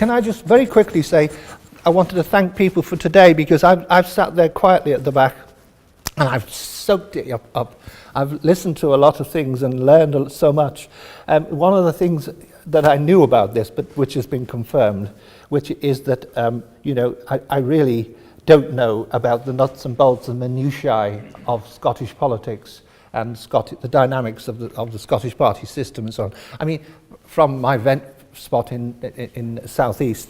can I just very quickly say, I wanted to thank people for today, because I've sat there quietly at the back and I've soaked it up. I've listened to a lot of things and learned so much. One of the things that I knew about this, but which has been confirmed, which is that, I really don't know about the nuts and bolts and minutiae of Scottish politics and the dynamics of the Scottish party system and so on. I mean, from my vent spot in Southeast,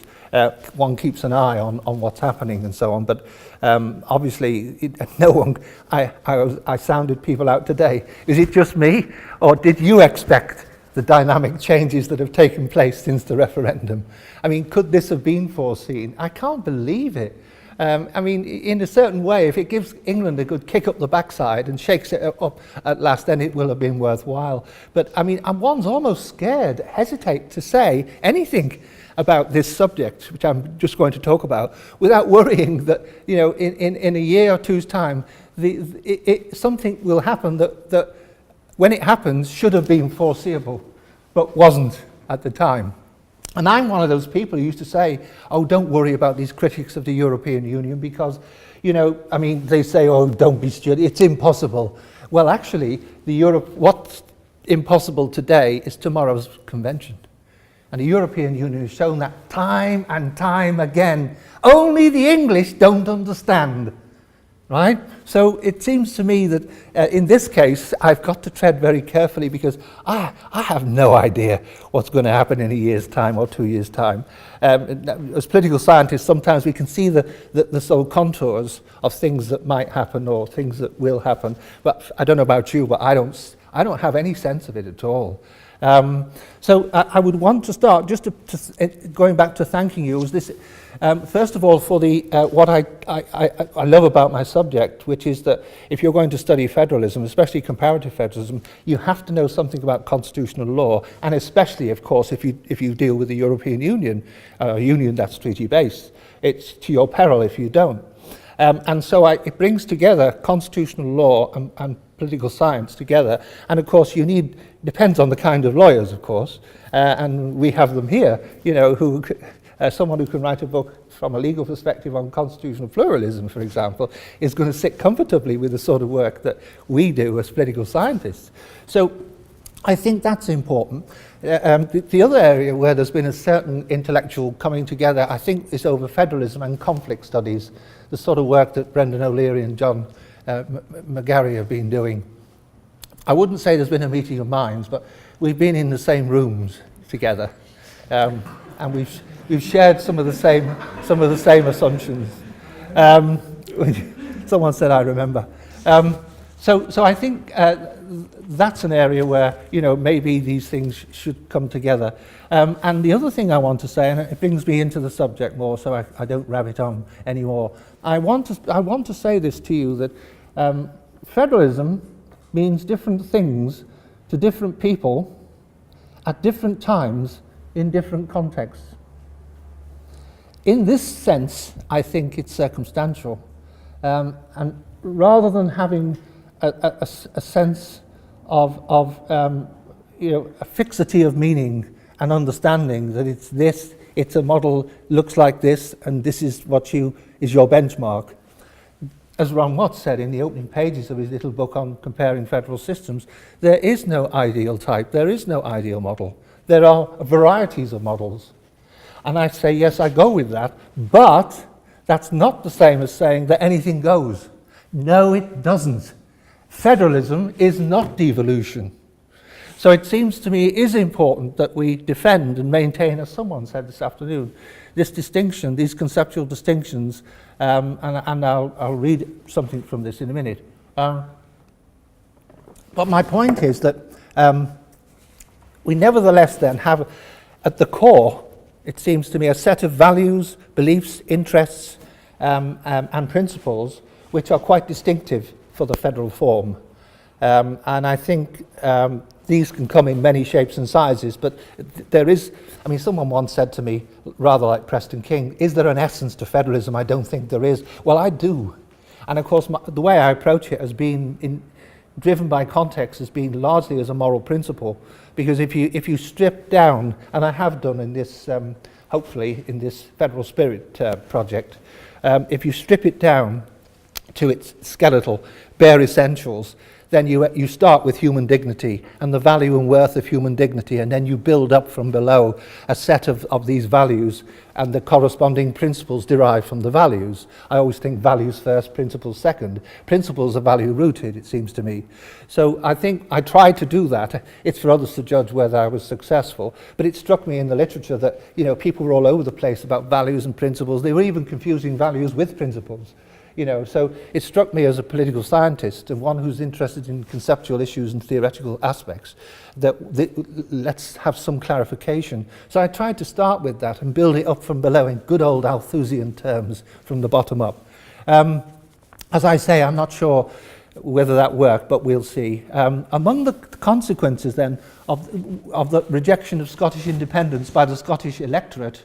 one keeps an eye on what's happening and so on, but obviously no one, I sounded people out today. Is it just me, or did you expect the dynamic changes that have taken place since the referendum? I mean, could this have been foreseen? I can't believe it. I mean, in a certain way, if it gives England a good kick up the backside and shakes it up at last, then it will have been worthwhile. But I mean, one's almost scared, hesitate to say anything about this subject, which I'm just going to talk about, without worrying that, in a year or two's time, something will happen that, when it happens, should have been foreseeable, but wasn't at the time. And I'm one of those people who used to say, oh, don't worry about these critics of the European Union because, they say, oh, don't be stupid, it's impossible. Well, actually, what's impossible today is tomorrow's convention. And the European Union has shown that time and time again. Only the English don't understand, right? So it seems to me that in this case, I've got to tread very carefully because I have no idea what's going to happen in a year's time or 2 years' time. As political scientists, sometimes we can see the sort of contours of things that might happen or things that will happen. But I don't know about you, but I don't have any sense of it at all. So I would want to start just going back to thanking you. Was this first of all for the what I love about my subject, which is that if you're going to study federalism, especially comparative federalism, you have to know something about constitutional law, and especially, of course, if you deal with the European Union, a union that's treaty based, it's to your peril if you don't. And so it brings together constitutional law and political science together. And of course, depends on the kind of lawyers, of course. And we have them here, someone who can write a book from a legal perspective on constitutional pluralism, for example, is going to sit comfortably with the sort of work that we do as political scientists. So I think that's important. The other area where there's been a certain intellectual coming together, I think, is over federalism and conflict studies, the sort of work that Brendan O'Leary and John McGarry have been doing. I wouldn't say there's been a meeting of minds, but we've been in the same rooms together, and we've shared some of the same assumptions. Someone said, I remember. So I think that's an area where maybe these things should come together. And the other thing I want to say, and it brings me into the subject more, so I don't rabbit on anymore. I want to say this to you that federalism means different things to different people at different times in different contexts. In this sense, I think it's circumstantial, and rather than having a sense of a fixity of meaning and understanding that it's a model, looks like this, and this is is your benchmark. As Ron Watts said in the opening pages of his little book on comparing federal systems, there is no ideal type, there is no ideal model. There are varieties of models. And I say, yes, I go with that, but that's not the same as saying that anything goes. No, it doesn't. Federalism is not devolution. So it seems to me it is important that we defend and maintain, as someone said this afternoon, this distinction, these conceptual distinctions, and I'll read something from this in a minute. But my point is that we nevertheless then have at the core, it seems to me, a set of values, beliefs, interests, and principles which are quite distinctive for the federal form. And I think these can come in many shapes and sizes, but there is, someone once said to me, rather like Preston King, is there an essence to federalism? I don't think there is. Well, I do. And of course, the way I approach it has been driven by context, has been largely as a moral principle, because if you strip down, and I have done in this hopefully, in this Federal Spirit project, if you strip it down to its skeletal, bare essentials, then you start with human dignity and the value and worth of human dignity, and then you build up from below a set of these values and the corresponding principles derived from the values. I always think values first, principles second. Principles are value rooted, it seems to me. So I think I tried to do that. It's for others to judge whether I was successful, but it struck me in the literature that, you know, people were all over the place about values and principles. They were even confusing values with principles. You know, so it struck me as a political scientist and one who's interested in conceptual issues and theoretical aspects that let's have some clarification. So I tried to start with that and build it up from below in good old Althusian terms from the bottom up. As I say, I'm not sure whether that worked, but we'll see. Among the consequences then of the rejection of Scottish independence by the Scottish electorate,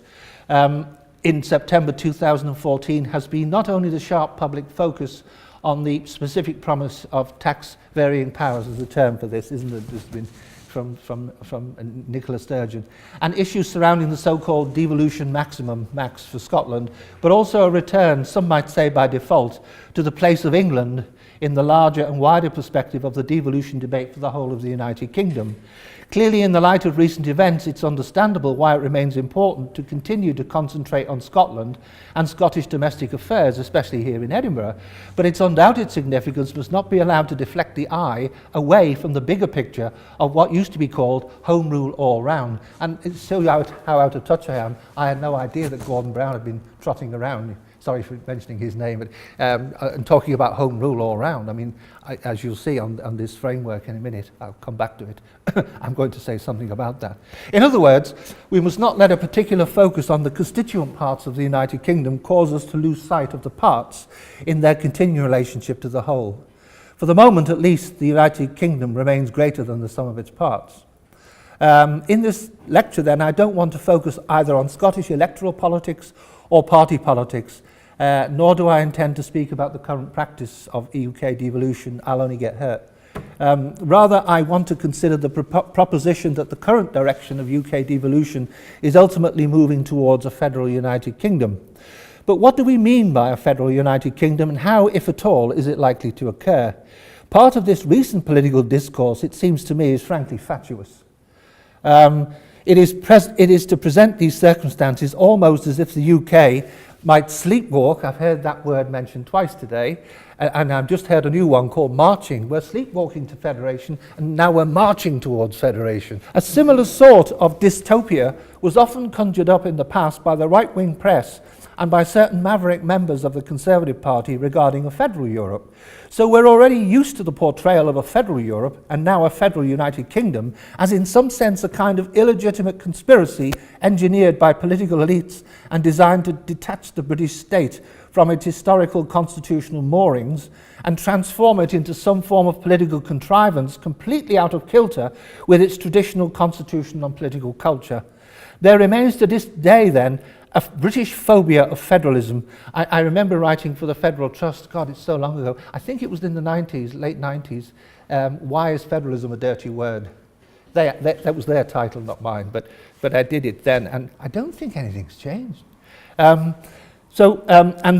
in September 2014 has been not only the sharp public focus on the specific promise of tax varying powers, is the term for this, isn't it? This has been from Nicola Sturgeon, and issues surrounding the so-called devolution maximum, max for Scotland, but also a return, some might say by default, to the place of England in the larger and wider perspective of the devolution debate for the whole of the United Kingdom. Clearly, in the light of recent events, it's understandable why it remains important to continue to concentrate on Scotland and Scottish domestic affairs, especially here in Edinburgh. But its undoubted significance must not be allowed to deflect the eye away from the bigger picture of what used to be called Home Rule all round. And it shows you how out of touch I am. I had no idea that Gordon Brown had been trotting around. Sorry for mentioning his name, but and talking about home rule all round. I mean, as you'll see on this framework in a minute, I'll come back to it. I'm going to say something about that. In other words, we must not let a particular focus on the constituent parts of the United Kingdom cause us to lose sight of the parts in their continuing relationship to the whole. For the moment, at least, the United Kingdom remains greater than the sum of its parts. In this lecture, then, I don't want to focus either on Scottish electoral politics or party politics, nor do I intend to speak about the current practice of UK devolution. I'll only get hurt. Rather, I want to consider the proposition that the current direction of UK devolution is ultimately moving towards a federal United Kingdom. But what do we mean by a federal United Kingdom, and how, if at all, is it likely to occur? Part of this recent political discourse, it seems to me, is frankly fatuous. It is to present these circumstances almost as if the UK might sleepwalk. I've heard that word mentioned twice today, and I've just heard a new one called marching. We're sleepwalking to federation, and now we're marching towards federation. A similar sort of dystopia was often conjured up in the past by the right-wing press and by certain maverick members of the Conservative Party regarding a federal Europe. So we're already used to the portrayal of a federal Europe, and now a federal United Kingdom, as in some sense a kind of illegitimate conspiracy engineered by political elites and designed to detach the British state from its historical constitutional moorings and transform it into some form of political contrivance completely out of kilter with its traditional constitutional and political culture. There remains to this day, then, a British phobia of federalism. I remember writing for the Federal Trust, God, it's so long ago, I think it was in the 90s, late 90s, Why is Federalism a Dirty Word? That was their title, not mine, but I did it then, and I don't think anything's changed. And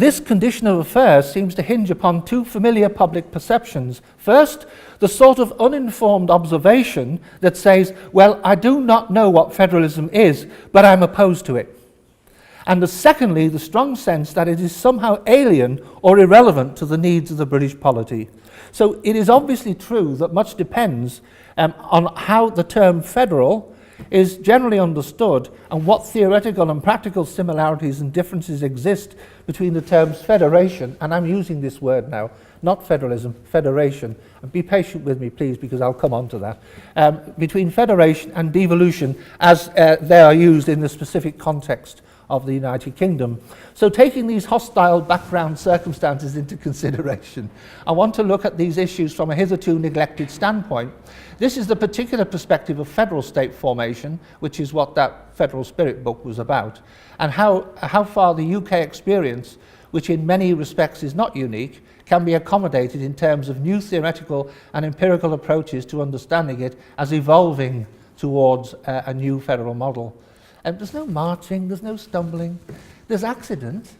this condition of affairs seems to hinge upon two familiar public perceptions. First, the sort of uninformed observation that says, well, I do not know what federalism is, but I'm opposed to it. And secondly, the strong sense that it is somehow alien or irrelevant to the needs of the British polity. So it is obviously true that much depends on how the term federal is generally understood and what theoretical and practical similarities and differences exist between the terms federation, and I'm using this word now, not federalism, federation, and be patient with me please because I'll come on to that, between federation and devolution as they are used in the specific context of the United Kingdom. So taking these hostile background circumstances into consideration, I want to look at these issues from a hitherto neglected standpoint. This is the particular perspective of federal state formation, which is what that Federal Spirit book was about, and how far the UK experience, which in many respects is not unique, can be accommodated in terms of new theoretical and empirical approaches to understanding it as evolving towards a new federal model. There's no marching, there's no stumbling, there's accident.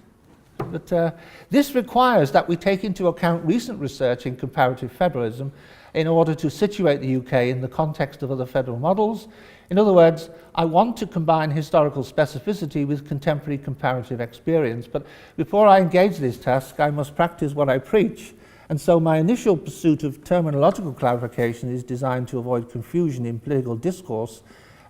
But this requires that we take into account recent research in comparative federalism in order to situate the UK in the context of other federal models. In other words, I want to combine historical specificity with contemporary comparative experience. But before I engage this task, I must practice what I preach. And so my initial pursuit of terminological clarification is designed to avoid confusion in political discourse,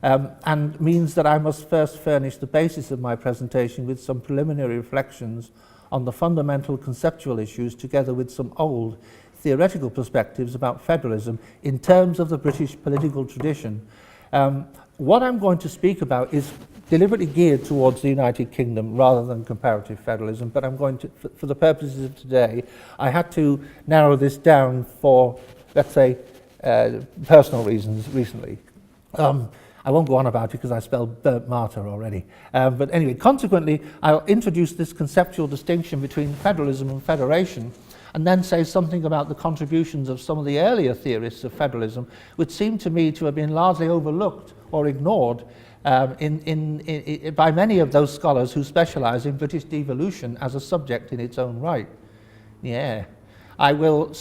and means that I must first furnish the basis of my presentation with some preliminary reflections on the fundamental conceptual issues, together with some old theoretical perspectives about federalism in terms of the British political tradition. What I'm going to speak about is deliberately geared towards the United Kingdom rather than comparative federalism, but I'm going to, for the purposes of today, I had to narrow this down for, let's say, personal reasons recently. I won't go on about it because I spelled burnt martyr already. But anyway, consequently, I'll introduce this conceptual distinction between federalism and federation, and then say something about the contributions of some of the earlier theorists of federalism, which seem to me to have been largely overlooked or ignored by many of those scholars who specialize in British devolution as a subject in its own right. Yeah. I will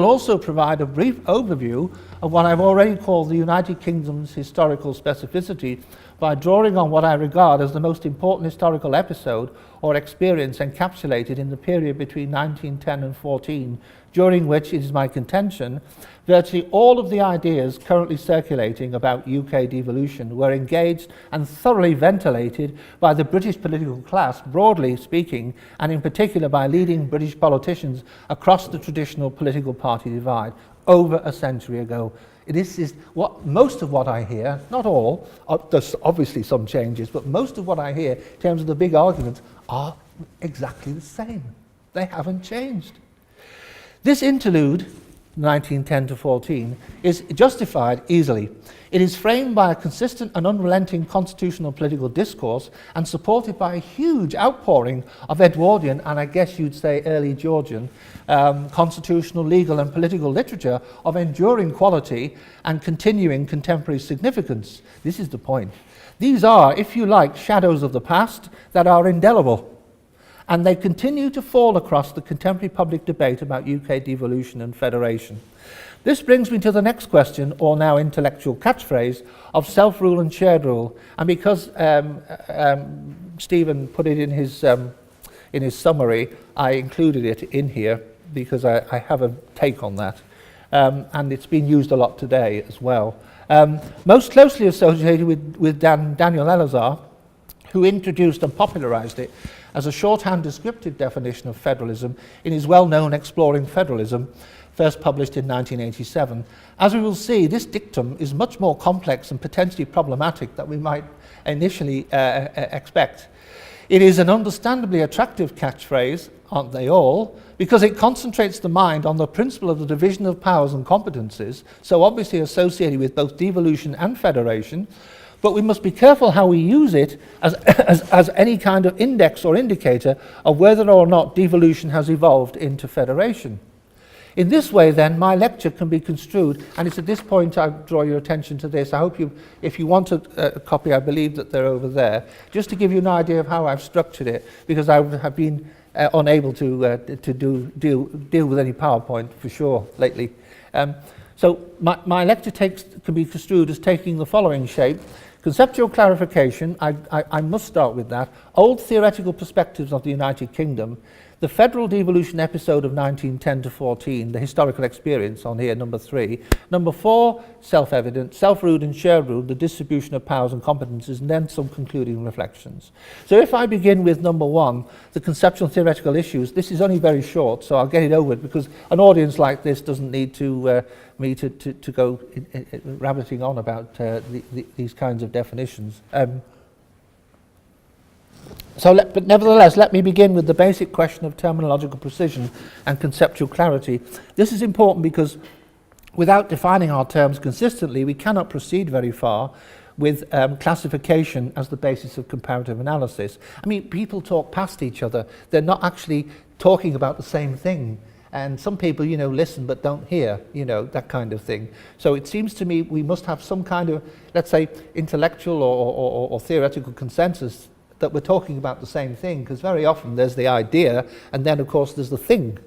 also provide a brief overview of what I've already called the United Kingdom's historical specificity by drawing on what I regard as the most important historical episode or experience encapsulated in the period between 1910 and 14, during which, it is my contention, virtually all of the ideas currently circulating about UK devolution were engaged and thoroughly ventilated by the British political class, broadly speaking, and in particular by leading British politicians across the traditional political party divide over a century ago. This is what most of what I hear, not all, there's obviously some changes, but most of what I hear in terms of the big arguments are exactly the same. They haven't changed. This interlude, 1910 to 14, is justified easily. It is framed by a consistent and unrelenting constitutional political discourse and supported by a huge outpouring of Edwardian, and I guess you'd say early Georgian, constitutional, legal and political literature of enduring quality and continuing contemporary significance. This is the point. These are, if you like, shadows of the past that are indelible, and they continue to fall across the contemporary public debate about UK devolution and federation. This brings me to the next question, or now intellectual catchphrase, of self-rule and shared rule. And because Stephen put it in his summary, I included it in here because I have a take on that. And it's been used a lot today as well. Most closely associated with Daniel Elazar, who introduced and popularized it as a shorthand descriptive definition of federalism in his well-known Exploring Federalism, first published in 1987. As we will see, this dictum is much more complex and potentially problematic than we might initially expect. It is an understandably attractive catchphrase, aren't they all, because it concentrates the mind on the principle of the division of powers and competences, so obviously associated with both devolution and federation, but we must be careful how we use it as any kind of index or indicator of whether or not devolution has evolved into federation. In this way, then, my lecture can be construed, and it's at this point I draw your attention to this. I hope you, if you want a copy, I believe that they're over there, just to give you an idea of how I've structured it, because I have been unable to deal with any PowerPoint for sure lately. So my lecture can be construed as taking the following shape. Conceptual clarification, I must start with that. Old theoretical perspectives of the United Kingdom. The federal devolution episode of 1910 to 14, the historical experience on here, number 3. Number 4, self-evident, self-ruled and shared ruled, the distribution of powers and competences, and then some concluding reflections. So if I begin with number 1, the conceptual theoretical issues, this is only very short, so I'll get it over it, because an audience like this doesn't need to me to go rabbiting on about these kinds of definitions. But nevertheless, let me begin with the basic question of terminological precision and conceptual clarity. This is important because without defining our terms consistently, we cannot proceed very far with classification as the basis of comparative analysis. I mean, people talk past each other. They're not actually talking about the same thing. And some people, listen but don't hear, that kind of thing. So it seems to me we must have some kind of, let's say, intellectual or theoretical consensus that we're talking about the same thing, because very often there's the idea, and then of course there's the thing.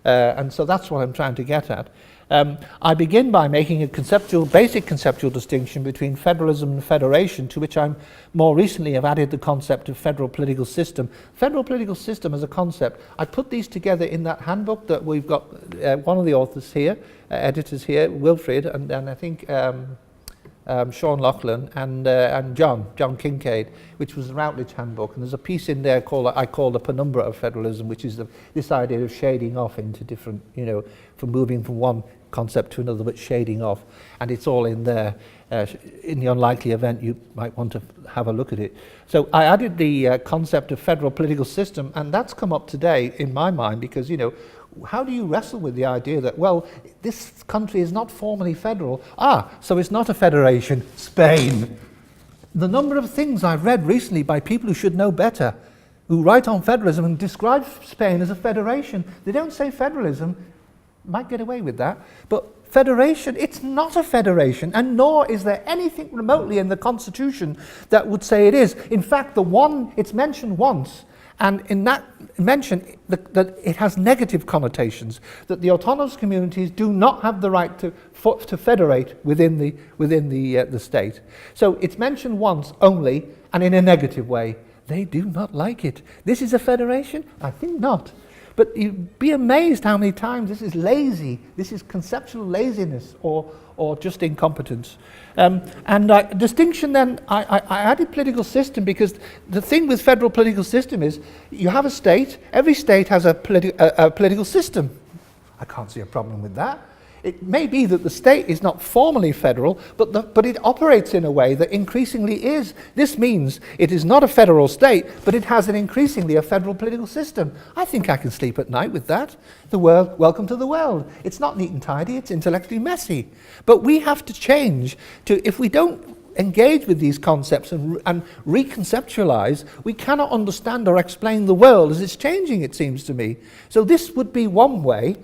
And so that's what I'm trying to get at. I begin by making a basic conceptual distinction between federalism and federation, to which I'm more recently have added the concept of federal political system. Federal political system as a concept, I put these together in that handbook that we've got, one of the authors here, editors here, Wilfrid, and I think Sean Loughlin and John Kincaid, which was the Routledge handbook, and there's a piece in there I call the penumbra of federalism, which is this idea of shading off into different, from moving from one concept to another, but shading off, and it's all in there. In the unlikely event you might want to have a look at it. So I added the concept of federal political system, and that's come up today in my mind because, how do you wrestle with the idea that, well, this country is not formally federal? So it's not a federation. Spain. The number of things I've read recently by people who should know better, who write on federalism and describe Spain as a federation. They don't say federalism. Might get away with that. But federation, it's not a federation, and nor is there anything remotely in the Constitution that would say it is. In fact, it's mentioned once, and in that mention that it has negative connotations, that the autonomous communities do not have the right to federate within the state. So it's mentioned once only, and in a negative way. They do not like it. This is a federation? I think not. But you'd be amazed how many times this is lazy, this is conceptual laziness or just incompetence. Distinction then, I added political system because the thing with federal political system is you have a state, every state has a political system. I can't see a problem with that. It may be that the state is not formally federal, but it operates in a way that increasingly is. This means it is not a federal state, but it has increasingly a federal political system. I think I can sleep at night with that. The world, welcome to the world. It's not neat and tidy, it's intellectually messy. But we have to change if we don't engage with these concepts and reconceptualize, we cannot understand or explain the world as it's changing, it seems to me. So this would be one way.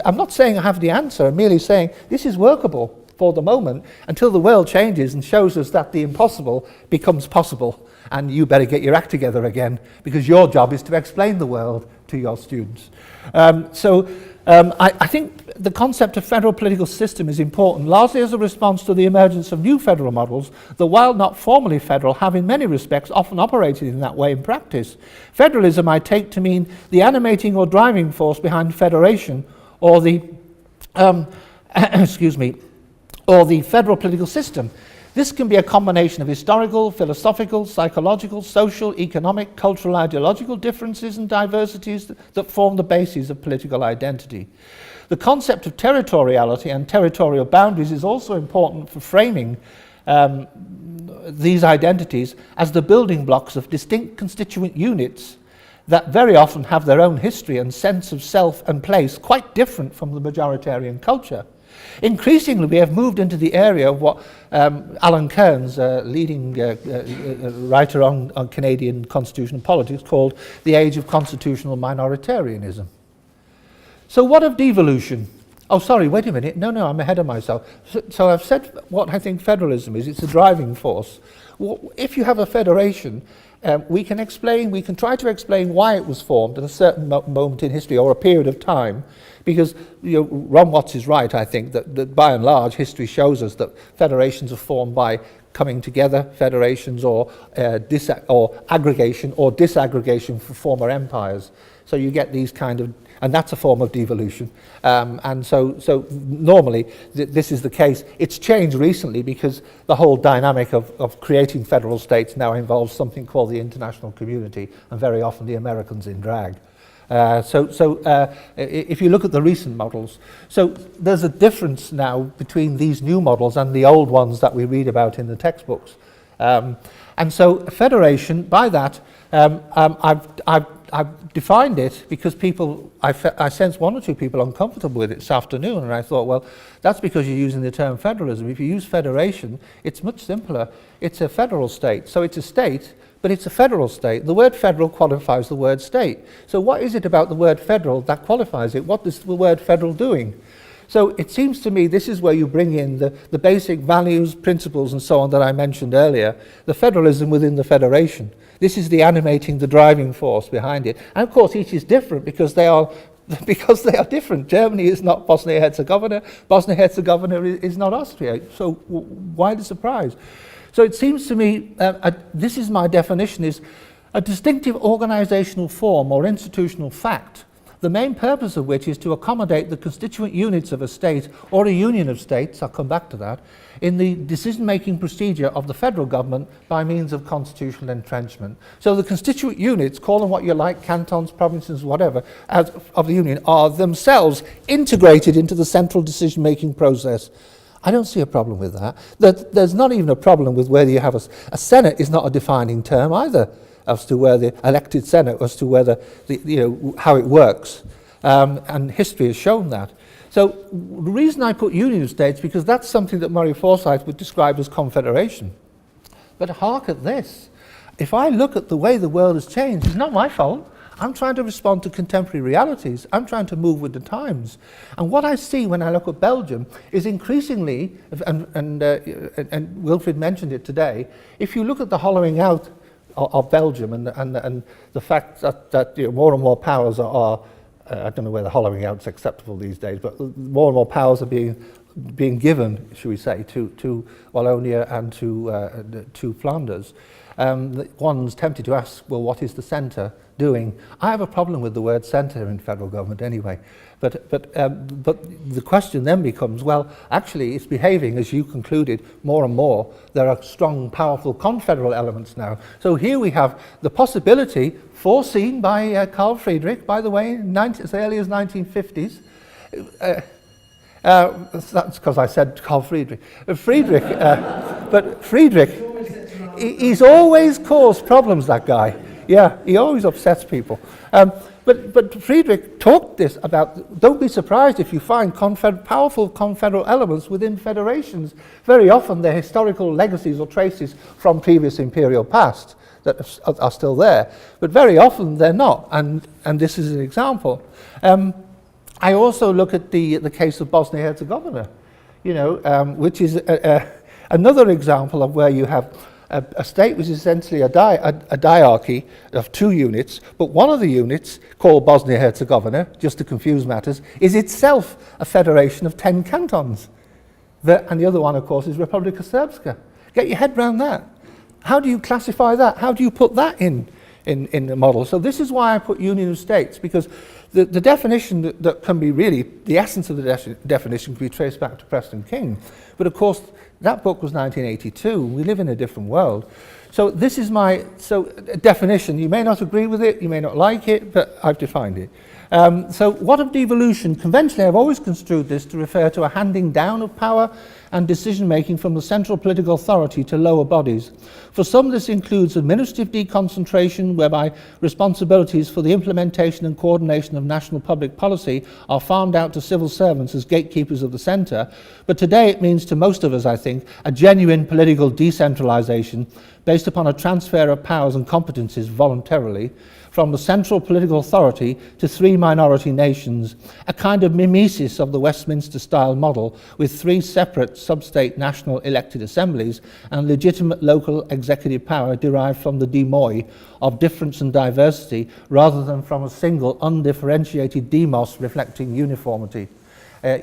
I'm not saying I have the answer, I'm merely saying this is workable for the moment until the world changes and shows us that the impossible becomes possible, and you better get your act together again because your job is to explain the world to your students. I think the concept of federal political system is important, largely as a response to the emergence of new federal models that, while not formally federal, have in many respects often operated in that way in practice. Federalism I take to mean the animating or driving force behind federation, or the or the federal political system. This can be a combination of historical, philosophical, psychological, social, economic, cultural, ideological differences and diversities that form the basis of political identity. The concept of territoriality and territorial boundaries is also important for framing these identities as the building blocks of distinct constituent units that very often have their own history and sense of self and place quite different from the majoritarian culture. Increasingly, we have moved into the area of what Alan Kearns, leading writer on Canadian constitutional politics, called the age of constitutional minoritarianism. So what of devolution? Oh, sorry, wait a minute. No, I'm ahead of myself. So I've said what I think federalism is. It's a driving force. Well, if you have a federation, we can try to explain why it was formed at a certain moment in history or a period of time, because Ron Watts is right, I think, that by and large history shows us that federations are formed by coming together, federations or aggregation or disaggregation for former empires. So you get these kind of, and that's a form of devolution. And so normally this is the case. It's changed recently because the whole dynamic of creating federal states now involves something called the international community, and very often the Americans in drag. If you look at the recent models, so there's a difference now between these new models and the old ones that we read about in the textbooks. And so federation, by that, I've defined it because I sensed one or two people uncomfortable with it this afternoon, and I thought, well, that's because you're using the term federalism. If you use federation, it's much simpler. It's a federal state. So it's a state, but it's a federal state. The word federal qualifies the word state. So what is it about the word federal that qualifies it? What is the word federal doing? So it seems to me this is where you bring in the basic values, principles, and so on that I mentioned earlier, the federalism within the federation. This is the animating, the driving force behind it. And of course, each is different because they are different. Germany is not Bosnia-Herzegovina. Bosnia-Herzegovina is not Austria. So why the surprise? So it seems to me, this is my definition, is a distinctive organizational form or institutional fact, the main purpose of which is to accommodate the constituent units of a state or a union of states, I'll come back to that, in the decision-making procedure of the federal government by means of constitutional entrenchment. So the constituent units, call them what you like, cantons, provinces, whatever, of the union, are themselves integrated into the central decision-making process. I don't see a problem with that. There's not even a problem with whether you have a Senate is not a defining term either, as to where the elected Senate, as to whether how it works, and history has shown that. So the reason I put union of states because that's something that Murray Forsyth would describe as confederation. But hark at this: if I look at the way the world has changed, it's not my fault. I'm trying to respond to contemporary realities. I'm trying to move with the times. And what I see when I look at Belgium is increasingly, and Wilfred mentioned it today, if you look at the hollowing out of Belgium and the fact that more and more powers are I don't know whether hollowing out is acceptable these days, but more and more powers are being given, should we say, to Wallonia and to Flanders. One's tempted to ask, well, what is the centre doing? I have a problem with the word centre in federal government anyway. But the question then becomes, well, actually it's behaving, as you concluded, more and more. There are strong, powerful confederal elements now. So here we have the possibility, foreseen by Carl Friedrich, by the way, as early as 1950s. That's because I said Carl Friedrich. But Friedrich, he's always caused problems, that guy. Yeah, he always upsets people. But Friedrich talked this about, don't be surprised if you find powerful confederal elements within federations. Very often they're historical legacies or traces from previous imperial past that are still there. But very often they're not, and this is an example. I also look at the case of Bosnia-Herzegovina, which is another example of where you have a state which is essentially a diarchy of two units, but one of the units, called Bosnia-Herzegovina, just to confuse matters, is itself a federation of 10 cantons. And the other one, of course, is Republika Srpska. Get your head around that. How do you classify that? How do you put that in the model? So this is why I put union of states, because the definition that can be really, the essence of the definition can be traced back to Preston King. But of course, that book was 1982. We live in a different world. So this is my definition. You may not agree with it, you may not like it, but I've defined it. So what of devolution? Conventionally, I've always construed this to refer to a handing down of power and decision-making from the central political authority to lower bodies. For some, this includes administrative deconcentration, whereby responsibilities for the implementation and coordination of national public policy are farmed out to civil servants as gatekeepers of the centre. But today it means to most of us, I think, a genuine political decentralisation based upon a transfer of powers and competencies voluntarily from the central political authority to three minority nations, a kind of mimesis of the Westminster-style model with three separate sub-state national elected assemblies and legitimate local executive power derived from the demoy of difference and diversity rather than from a single undifferentiated demos reflecting uniformity.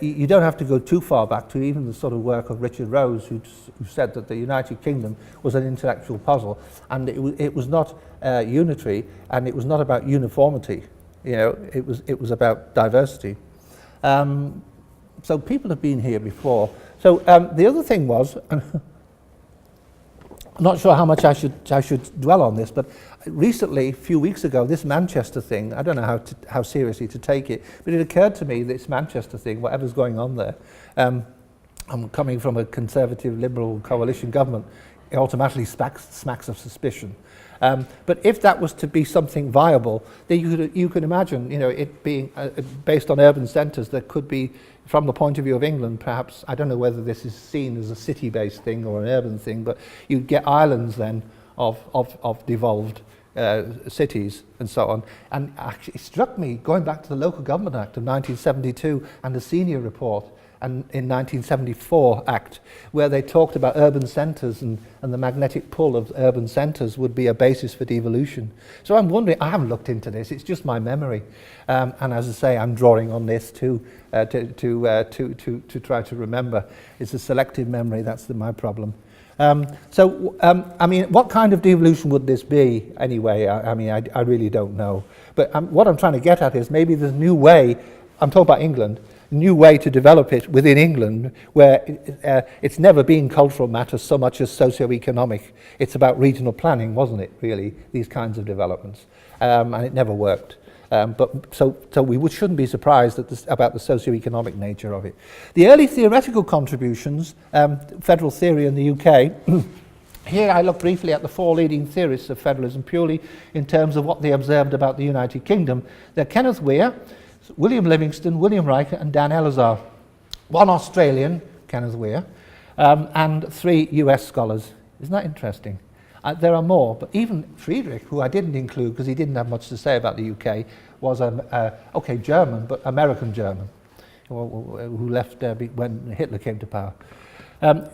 You don't have to go too far back to even the sort of work of Richard Rose, who said that the United Kingdom was an intellectual puzzle, and it was not unitary, and it was not about uniformity. It was about diversity. So people have been here before. So the other thing was, I'm not sure how much I should dwell on this, but recently, a few weeks ago, this Manchester thing, I don't know how seriously to take it, but it occurred to me, this Manchester thing, whatever's going on there, I'm coming from a conservative liberal coalition government, it automatically smacks of suspicion. But if that was to be something viable, then you could imagine, it being based on urban centres. That could be, from the point of view of England, perhaps, I don't know whether this is seen as a city-based thing or an urban thing, but you'd get islands then of devolved cities and so on. And actually, it struck me, going back to the Local Government Act of 1972 and the Senior Report, and in 1974 Act, where they talked about urban centres and the magnetic pull of urban centres would be a basis for devolution. So I'm wondering, I haven't looked into this, it's just my memory. And as I say, I'm drawing on this too, to try to remember. It's a selective memory, that's my problem. I mean, what kind of devolution would this be anyway? I really don't know. But what I'm trying to get at is maybe there's a new way, I'm talking about England, new way to develop it within England, where it's never been cultural matters so much as socio-economic. It's about regional planning, wasn't it, really, these kinds of developments? And it never worked. So we shouldn't be surprised about the socio-economic nature of it. The early theoretical contributions, federal theory in the UK, here I look briefly at the four leading theorists of federalism, purely in terms of what they observed about the United Kingdom. They're Kenneth Weir, William Livingston, William Riker and Dan Elazar. One Australian, Kenneth Weir, and 3 US scholars. Isn't that interesting? There are more, but even Friedrich, who I didn't include because he didn't have much to say about the UK, was German, but American German, who left when Hitler came to power.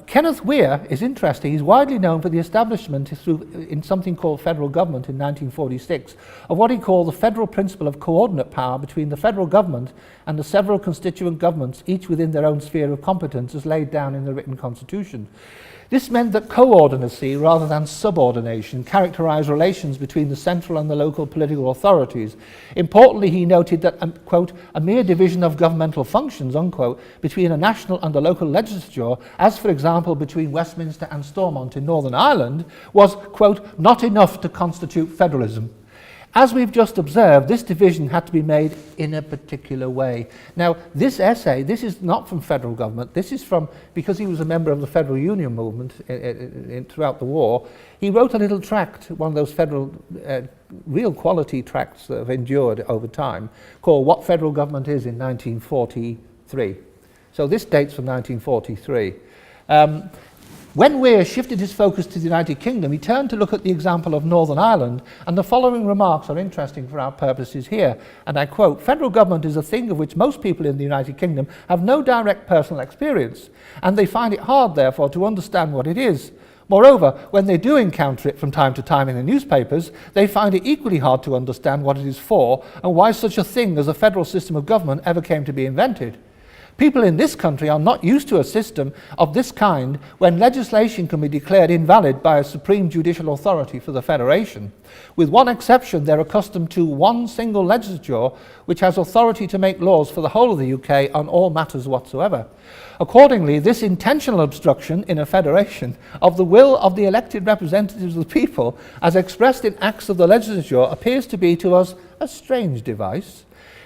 Kenneth Weir is interesting. He's widely known for the establishment in something called federal government in 1946 of what he called the federal principle of coordinate power between the federal government and the several constituent governments, each within their own sphere of competence, as laid down in the written constitution. This meant that coordinacy rather than subordination characterized relations between the central and the local political authorities. Importantly, he noted that, quote, a mere division of governmental functions, unquote, between a national and a local legislature, as for example between Westminster and Stormont in Northern Ireland, was, quote, not enough to constitute federalism. As we've just observed, this division had to be made in a particular way. Now, this essay, this is not from federal government, this is from, because he was a member of the Federal Union movement throughout the war, he wrote a little tract, one of those federal, real quality tracts that have endured over time, called What Federal Government Is in 1943. So this dates from 1943. When Weir shifted his focus to the United Kingdom, he turned to look at the example of Northern Ireland, and the following remarks are interesting for our purposes here. And I quote, federal government is a thing of which most people in the United Kingdom have no direct personal experience, and they find it hard, therefore, to understand what it is. Moreover, when they do encounter it from time to time in the newspapers, they find it equally hard to understand what it is for, and why such a thing as a federal system of government ever came to be invented. People in this country are not used to a system of this kind when legislation can be declared invalid by a supreme judicial authority for the federation. With one exception, they're accustomed to one single legislature which has authority to make laws for the whole of the UK on all matters whatsoever. Accordingly, this intentional obstruction in a federation of the will of the elected representatives of the people, as expressed in acts of the legislature, appears to be to us a strange device.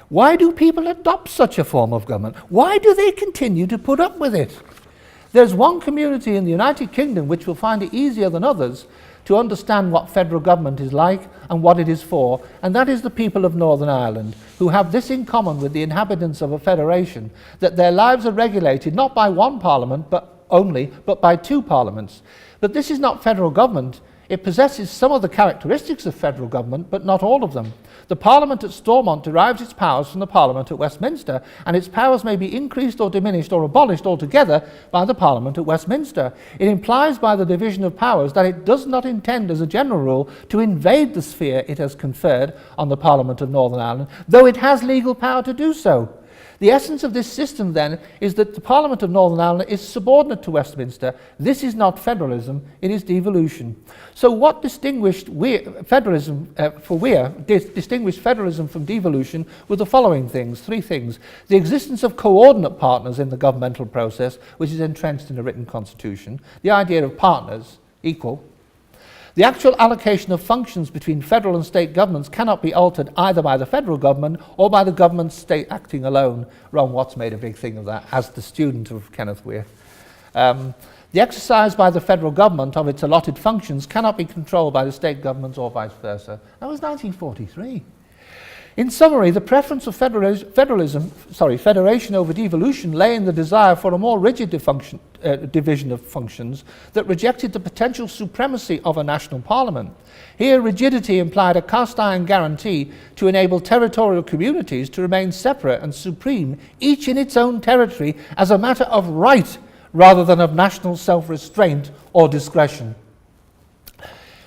Why do people adopt such a form of government? Why do they continue to put up with it? There's one community in the United Kingdom which will find it easier than others to understand what federal government is like and what it is for, and that is the people of Northern Ireland, who have this in common with the inhabitants of a federation, that their lives are regulated not by one parliament but by 2 parliaments. But this is not federal government. It possesses some of the characteristics of federal government, but not all of them. The Parliament at Stormont derives its powers from the Parliament at Westminster, and its powers may be increased or diminished or abolished altogether by the Parliament at Westminster. It implies by the division of powers that it does not intend, as a general rule, to invade the sphere it has conferred on the Parliament of Northern Ireland, though it has legal power to do so. The essence of this system, then, is that the Parliament of Northern Ireland is subordinate to Westminster. This is not federalism, it is devolution. So what distinguished federalism from devolution were the following things, 3 things. The existence of coordinate partners in the governmental process, which is entrenched in the written constitution. The idea of partners, equal. The actual allocation of functions between federal and state governments cannot be altered either by the federal government or by the government state acting alone. Ron Watts made a big thing of that, as the student of Kenneth Weir. The exercise by the federal government of its allotted functions cannot be controlled by the state governments or vice versa. That was 1943. In summary, the preference of federation over devolution lay in the desire for a more rigid division of functions that rejected the potential supremacy of a national parliament. Here, rigidity implied a cast-iron guarantee to enable territorial communities to remain separate and supreme, each in its own territory, as a matter of right rather than of national self-restraint or discretion.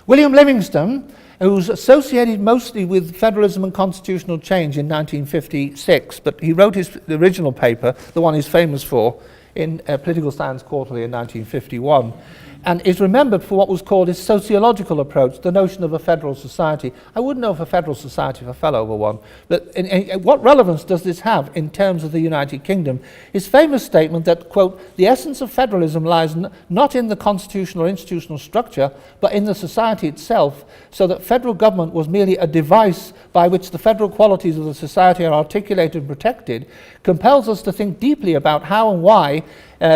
William Livingstone, who's associated mostly with federalism and constitutional change in 1956, but he wrote his original paper, the one he's famous for, in Political Science Quarterly in 1951, and is remembered for what was called his sociological approach, the notion of a federal society. I wouldn't know of a federal society if I fell over one, but what relevance does this have in terms of the United Kingdom? His famous statement that, quote, the essence of federalism lies not in the constitutional or institutional structure, but in the society itself, so that federal government was merely a device by which the federal qualities of the society are articulated and protected, compels us to think deeply about how and why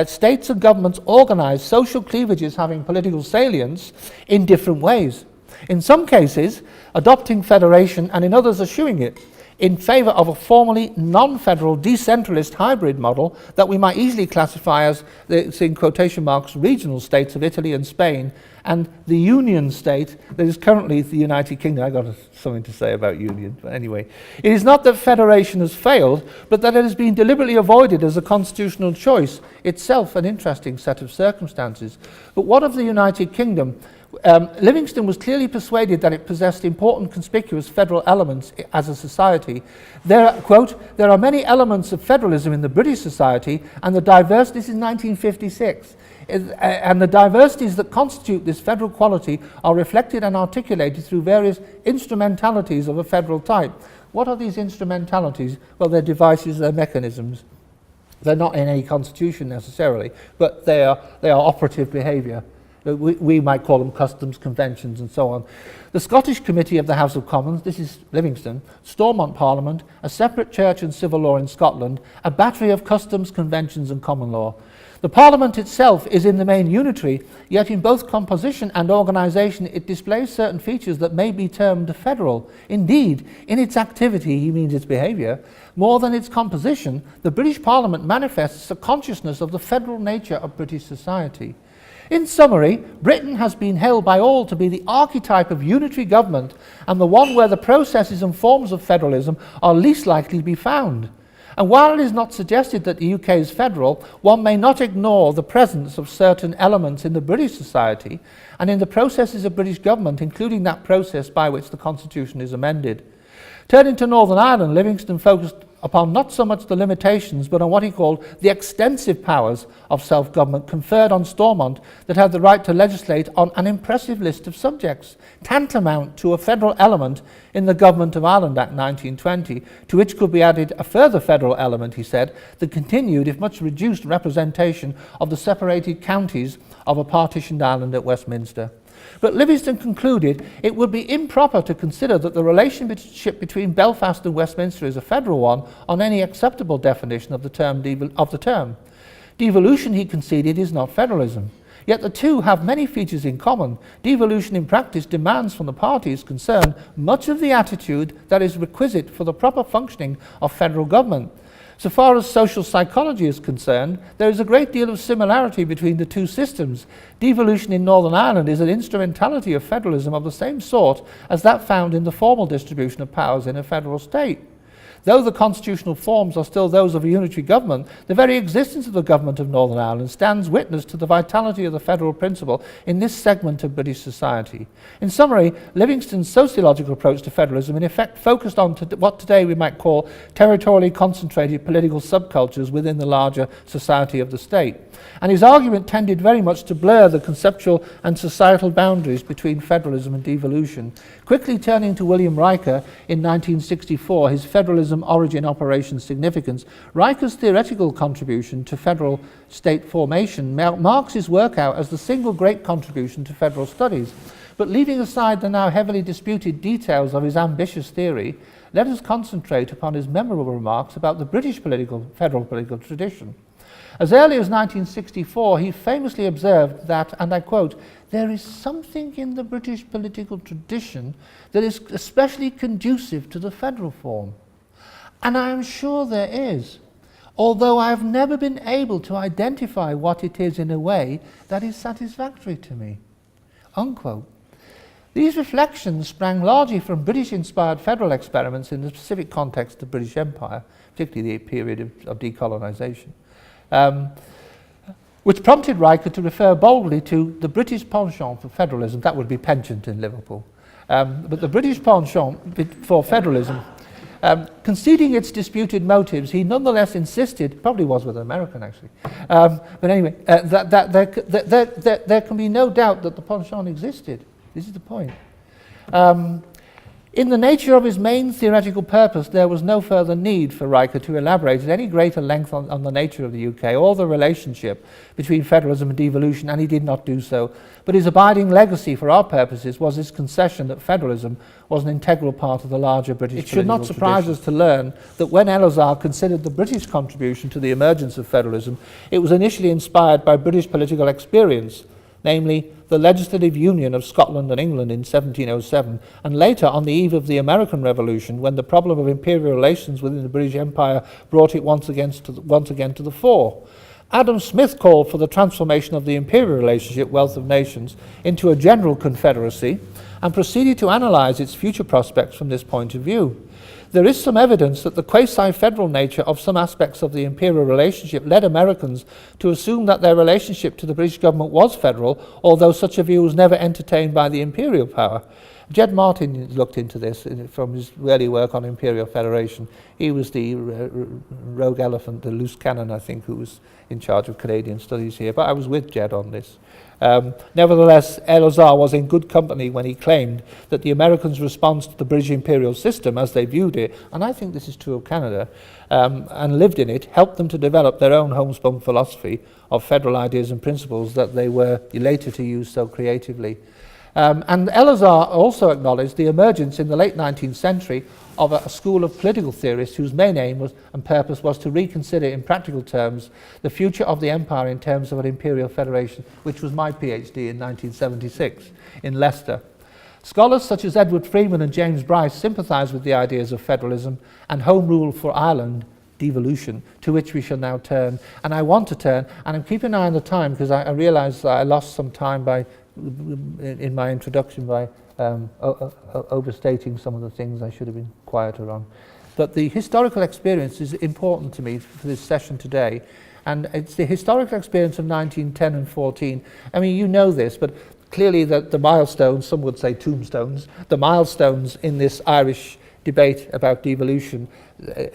states and governments organise social cleavages having political salience in different ways. In some cases, adopting federation, and in others eschewing it, in favour of a formally non-federal decentralist hybrid model that we might easily classify as the, in quotation marks, regional states of Italy and Spain, and the union state that is currently the United Kingdom. I got something to say about union, but anyway. It is not that federation has failed, but that it has been deliberately avoided as a constitutional choice, itself an interesting set of circumstances. But what of the United Kingdom? Livingstone was clearly persuaded that it possessed important conspicuous federal elements as a society. There are many elements of federalism in the British society, and the diversity, this is 1956, and the diversities that constitute this federal quality are reflected and articulated through various instrumentalities of a federal type. What are these instrumentalities? Well, they're devices, they're mechanisms. They're not in any constitution necessarily, but they are operative behaviour. We might call them customs, conventions, and so on. The Scottish Committee of the House of Commons, this is Livingstone, Stormont Parliament, a separate church and civil law in Scotland, a battery of customs, conventions, and common law. The Parliament itself is in the main unitary, yet in both composition and organisation it displays certain features that may be termed federal. Indeed, in its activity, he means its behaviour, more than its composition, the British Parliament manifests a consciousness of the federal nature of British society. In summary, Britain has been held by all to be the archetype of unitary government and the one where the processes and forms of federalism are least likely to be found. And while it is not suggested that the UK is federal, one may not ignore the presence of certain elements in the British society and in the processes of British government, including that process by which the Constitution is amended. Turning to Northern Ireland, Livingstone focused upon not so much the limitations, but on what he called the extensive powers of self-government conferred on Stormont that had the right to legislate on an impressive list of subjects, tantamount to a federal element in the Government of Ireland Act 1920, to which could be added a further federal element, he said, the continued, if much reduced, representation of the separated counties of a partitioned Ireland at Westminster. But Livingstone concluded it would be improper to consider that the relationship between Belfast and Westminster is a federal one on any acceptable definition of the term. Devolution, he conceded, is not federalism. Yet the two have many features in common. Devolution in practice demands from the parties concerned much of the attitude that is requisite for the proper functioning of federal government. So far as social psychology is concerned, there is a great deal of similarity between the two systems. Devolution in Northern Ireland is an instrumentality of federalism of the same sort as that found in the formal distribution of powers in a federal state. Though the constitutional forms are still those of a unitary government, the very existence of the government of Northern Ireland stands witness to the vitality of the federal principle in this segment of British society. In summary, Livingstone's sociological approach to federalism in effect focused on what today we might call territorially concentrated political subcultures within the larger society of the state. And his argument tended very much to blur the conceptual and societal boundaries between federalism and devolution. Quickly turning to William Riker in 1964, his Federalism, Origin, Operation, Significance, Riker's theoretical contribution to federal state formation marks his work out as the single great contribution to federal studies. But leaving aside the now heavily disputed details of his ambitious theory, let us concentrate upon his memorable remarks about the British federal political tradition. As early as 1964, he famously observed that, and I quote, "There is something in the British political tradition that is especially conducive to the federal form." And I am sure there is, although I have never been able to identify what it is in a way that is satisfactory to me. Unquote. These reflections sprang largely from British-inspired federal experiments in the specific context of the British Empire, particularly the period of decolonisation, which prompted Riker to refer boldly to the British Penchant for federalism. That would be Penchant in Liverpool. But the British Penchant for federalism, conceding its disputed motives, he nonetheless insisted, probably was with an American actually, but anyway, that there can be no doubt that the penchant existed. This is the point. In the nature of his main theoretical purpose, there was no further need for Riker to elaborate at any greater length on the nature of the UK or the relationship between federalism and devolution, and he did not do so. But his abiding legacy for our purposes was his concession that federalism was an integral part of the larger British political tradition. It should not surprise us to learn that when Elazar considered the British contribution to the emergence of federalism, it was initially inspired by British political experience, namely the legislative union of Scotland and England in 1707, and later on the eve of the American Revolution, when the problem of imperial relations within the British Empire brought it once again to the fore. Adam Smith called for the transformation of the imperial relationship, wealth of nations, into a general confederacy, and proceeded to analyse its future prospects from this point of view. There is some evidence that the quasi-federal nature of some aspects of the imperial relationship led Americans to assume that their relationship to the British government was federal, although such a view was never entertained by the imperial power. Jed Martin looked into this from his early work on imperial federation. He was the rogue elephant, the loose cannon, I think, who was in charge of Canadian studies here, but I was with Jed on this. Nevertheless, Elazar was in good company when he claimed that the Americans' response to the British imperial system, as they viewed it, and I think this is true of Canada, and lived in it, helped them to develop their own homespun philosophy of federal ideas and principles that they were later to use so creatively. And Elazar also acknowledged the emergence in the late 19th century of a school of political theorists whose main aim and purpose was to reconsider in practical terms the future of the empire in terms of an imperial federation, which was my PhD in 1976 in Leicester. Scholars such as Edward Freeman and James Bryce sympathised with the ideas of federalism and Home Rule for Ireland, devolution, to which we shall now turn. And I want to turn, and I'm keeping an eye on the time because I realise that I lost some time in my introduction by overstating some of the things I should have been quieter on. But the historical experience is important to me for this session today, and it's the historical experience of 1910 and 14. I mean, you know this, but clearly the milestones, some would say tombstones, the milestones in this Irish debate about devolution,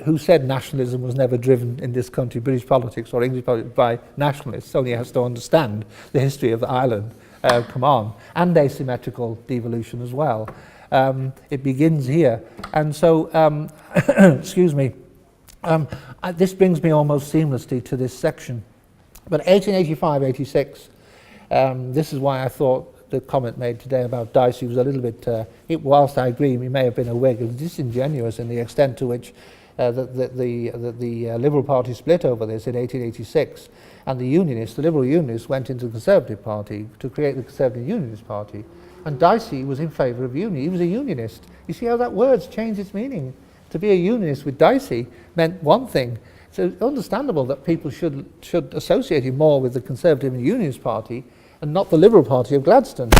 who said nationalism was never driven in this country, British politics or English politics, by nationalists. Only has to understand the history of the island. Come on, and asymmetrical devolution as well. It begins here. And so, excuse me, this brings me almost seamlessly to this section. But 1885-86, this is why I thought the comment made today about Dicey was a little bit, whilst I agree he may have been a Whig, it was disingenuous in the extent to which the Liberal Party split over this in 1886. And the Unionists, the Liberal Unionists, went into the Conservative Party to create the Conservative Unionist Party. And Dicey was in favour of union. He was a Unionist. You see how that word's changed its meaning? To be a Unionist with Dicey meant one thing. So it's understandable that people should associate him more with the Conservative and Unionist Party and not the Liberal Party of Gladstone,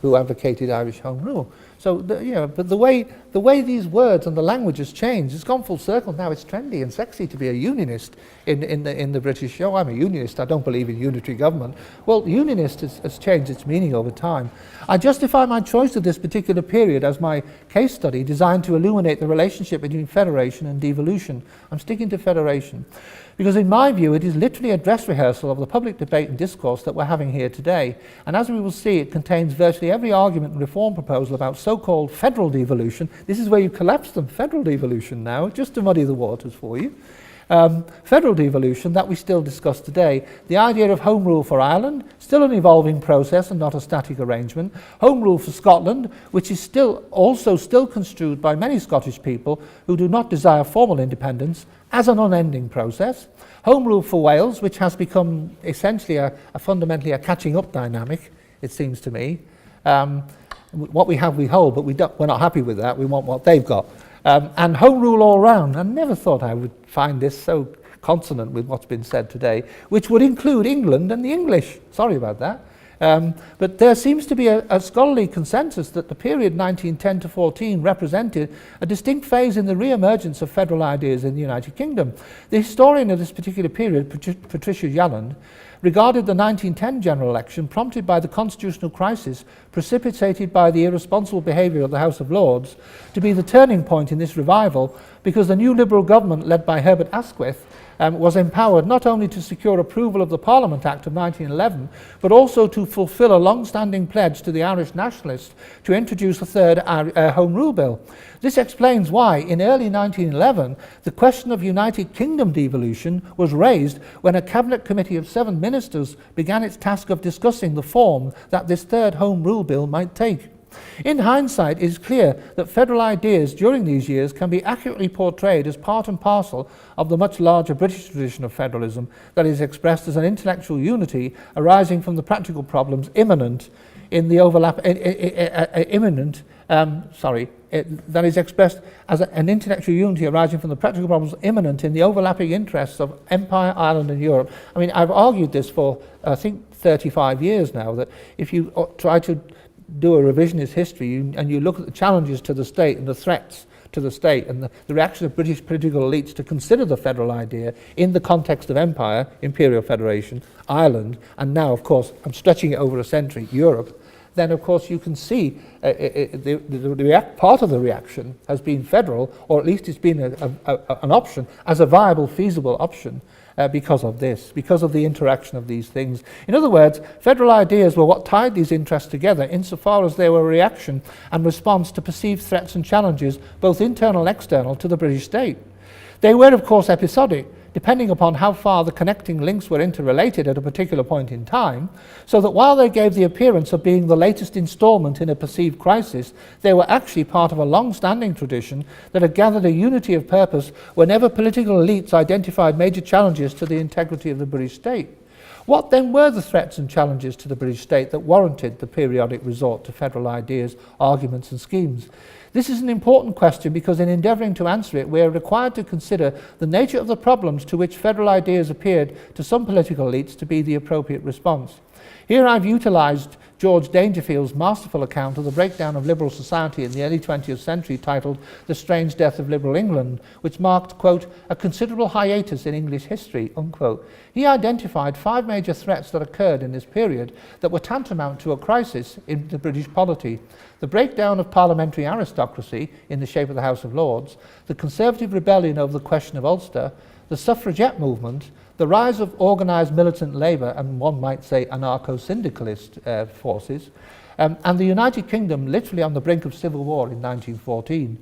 who advocated Irish Home Rule. So, but the way these words and the language has changed, it's gone full circle. Now it's trendy and sexy to be a unionist in the British show. I'm a unionist. I don't believe in unitary government. Well, unionist has changed its meaning over time. I justify my choice of this particular period as my case study designed to illuminate the relationship between federation and devolution. I'm sticking to federation, because in my view it is literally a dress rehearsal of the public debate and discourse that we're having here today. And as we will see, it contains virtually every argument and reform proposal about so-called federal devolution. This is where you collapse them, federal devolution now, just to muddy the waters for you. Federal devolution that we still discuss today. The idea of Home Rule for Ireland, still an evolving process and not a static arrangement. Home Rule for Scotland, which is still construed by many Scottish people who do not desire formal independence. as an unending process. Home rule for Wales, which has become essentially fundamentally a catching up dynamic, it seems to me. What we have we hold, but we're not happy with that. We want what they've got. And home rule all round. I never thought I would find this so consonant with what's been said today, which would include England and the English. Sorry about that. But there seems to be a scholarly consensus that the period 1910 to 14 represented a distinct phase in the re-emergence of federal ideas in the United Kingdom. The historian of this particular period, Patricia Yelland, regarded the 1910 general election, prompted by the constitutional crisis precipitated by the irresponsible behaviour of the House of Lords, to be the turning point in this revival, because the new Liberal government led by Herbert Asquith was empowered not only to secure approval of the Parliament Act of 1911, but also to fulfil a long-standing pledge to the Irish nationalists to introduce a third Home Rule Bill. This explains why, in early 1911, the question of United Kingdom devolution was raised when a Cabinet Committee of 7 ministers began its task of discussing the form that this third Home Rule Bill might take. In hindsight, it is clear that federal ideas during these years can be accurately portrayed as part and parcel of the much larger British tradition of federalism that is expressed as an intellectual unity arising from the practical problems imminent in the overlap. That is expressed as an intellectual unity arising from the practical problems imminent in the overlapping interests of Empire, Ireland, and Europe. I mean, I've argued this for I think 35 years now, that if you try to do a revisionist history and you look at the challenges to the state and the threats to the state and the reaction of British political elites to consider the federal idea in the context of empire, imperial federation, Ireland, and now, of course, I'm stretching it over a century, Europe, then, of course, you can see part of the reaction has been federal, or at least it's been an option as a viable, feasible option. Because of this, because of the interaction of these things. In other words, federal ideas were what tied these interests together insofar as they were a reaction and response to perceived threats and challenges, both internal and external, to the British state. They were, of course, episodic, depending upon how far the connecting links were interrelated at a particular point in time, so that while they gave the appearance of being the latest instalment in a perceived crisis, they were actually part of a long-standing tradition that had gathered a unity of purpose whenever political elites identified major challenges to the integrity of the British state. What then were the threats and challenges to the British state that warranted the periodic resort to federal ideas, arguments and schemes? This is an important question because in endeavouring to answer it, we are required to consider the nature of the problems to which federal ideas appeared to some political elites to be the appropriate response. Here I've utilised George Dangerfield's masterful account of the breakdown of liberal society in the early 20th century, titled The Strange Death of Liberal England, which marked, quote, a considerable hiatus in English history, unquote. He identified 5 major threats that occurred in this period that were tantamount to a crisis in the British polity: the breakdown of parliamentary aristocracy in the shape of the House of Lords, the Conservative rebellion over the question of Ulster, the suffragette movement, the rise of organised militant labour and, one might say, anarcho-syndicalist forces, and the United Kingdom literally on the brink of civil war in 1914.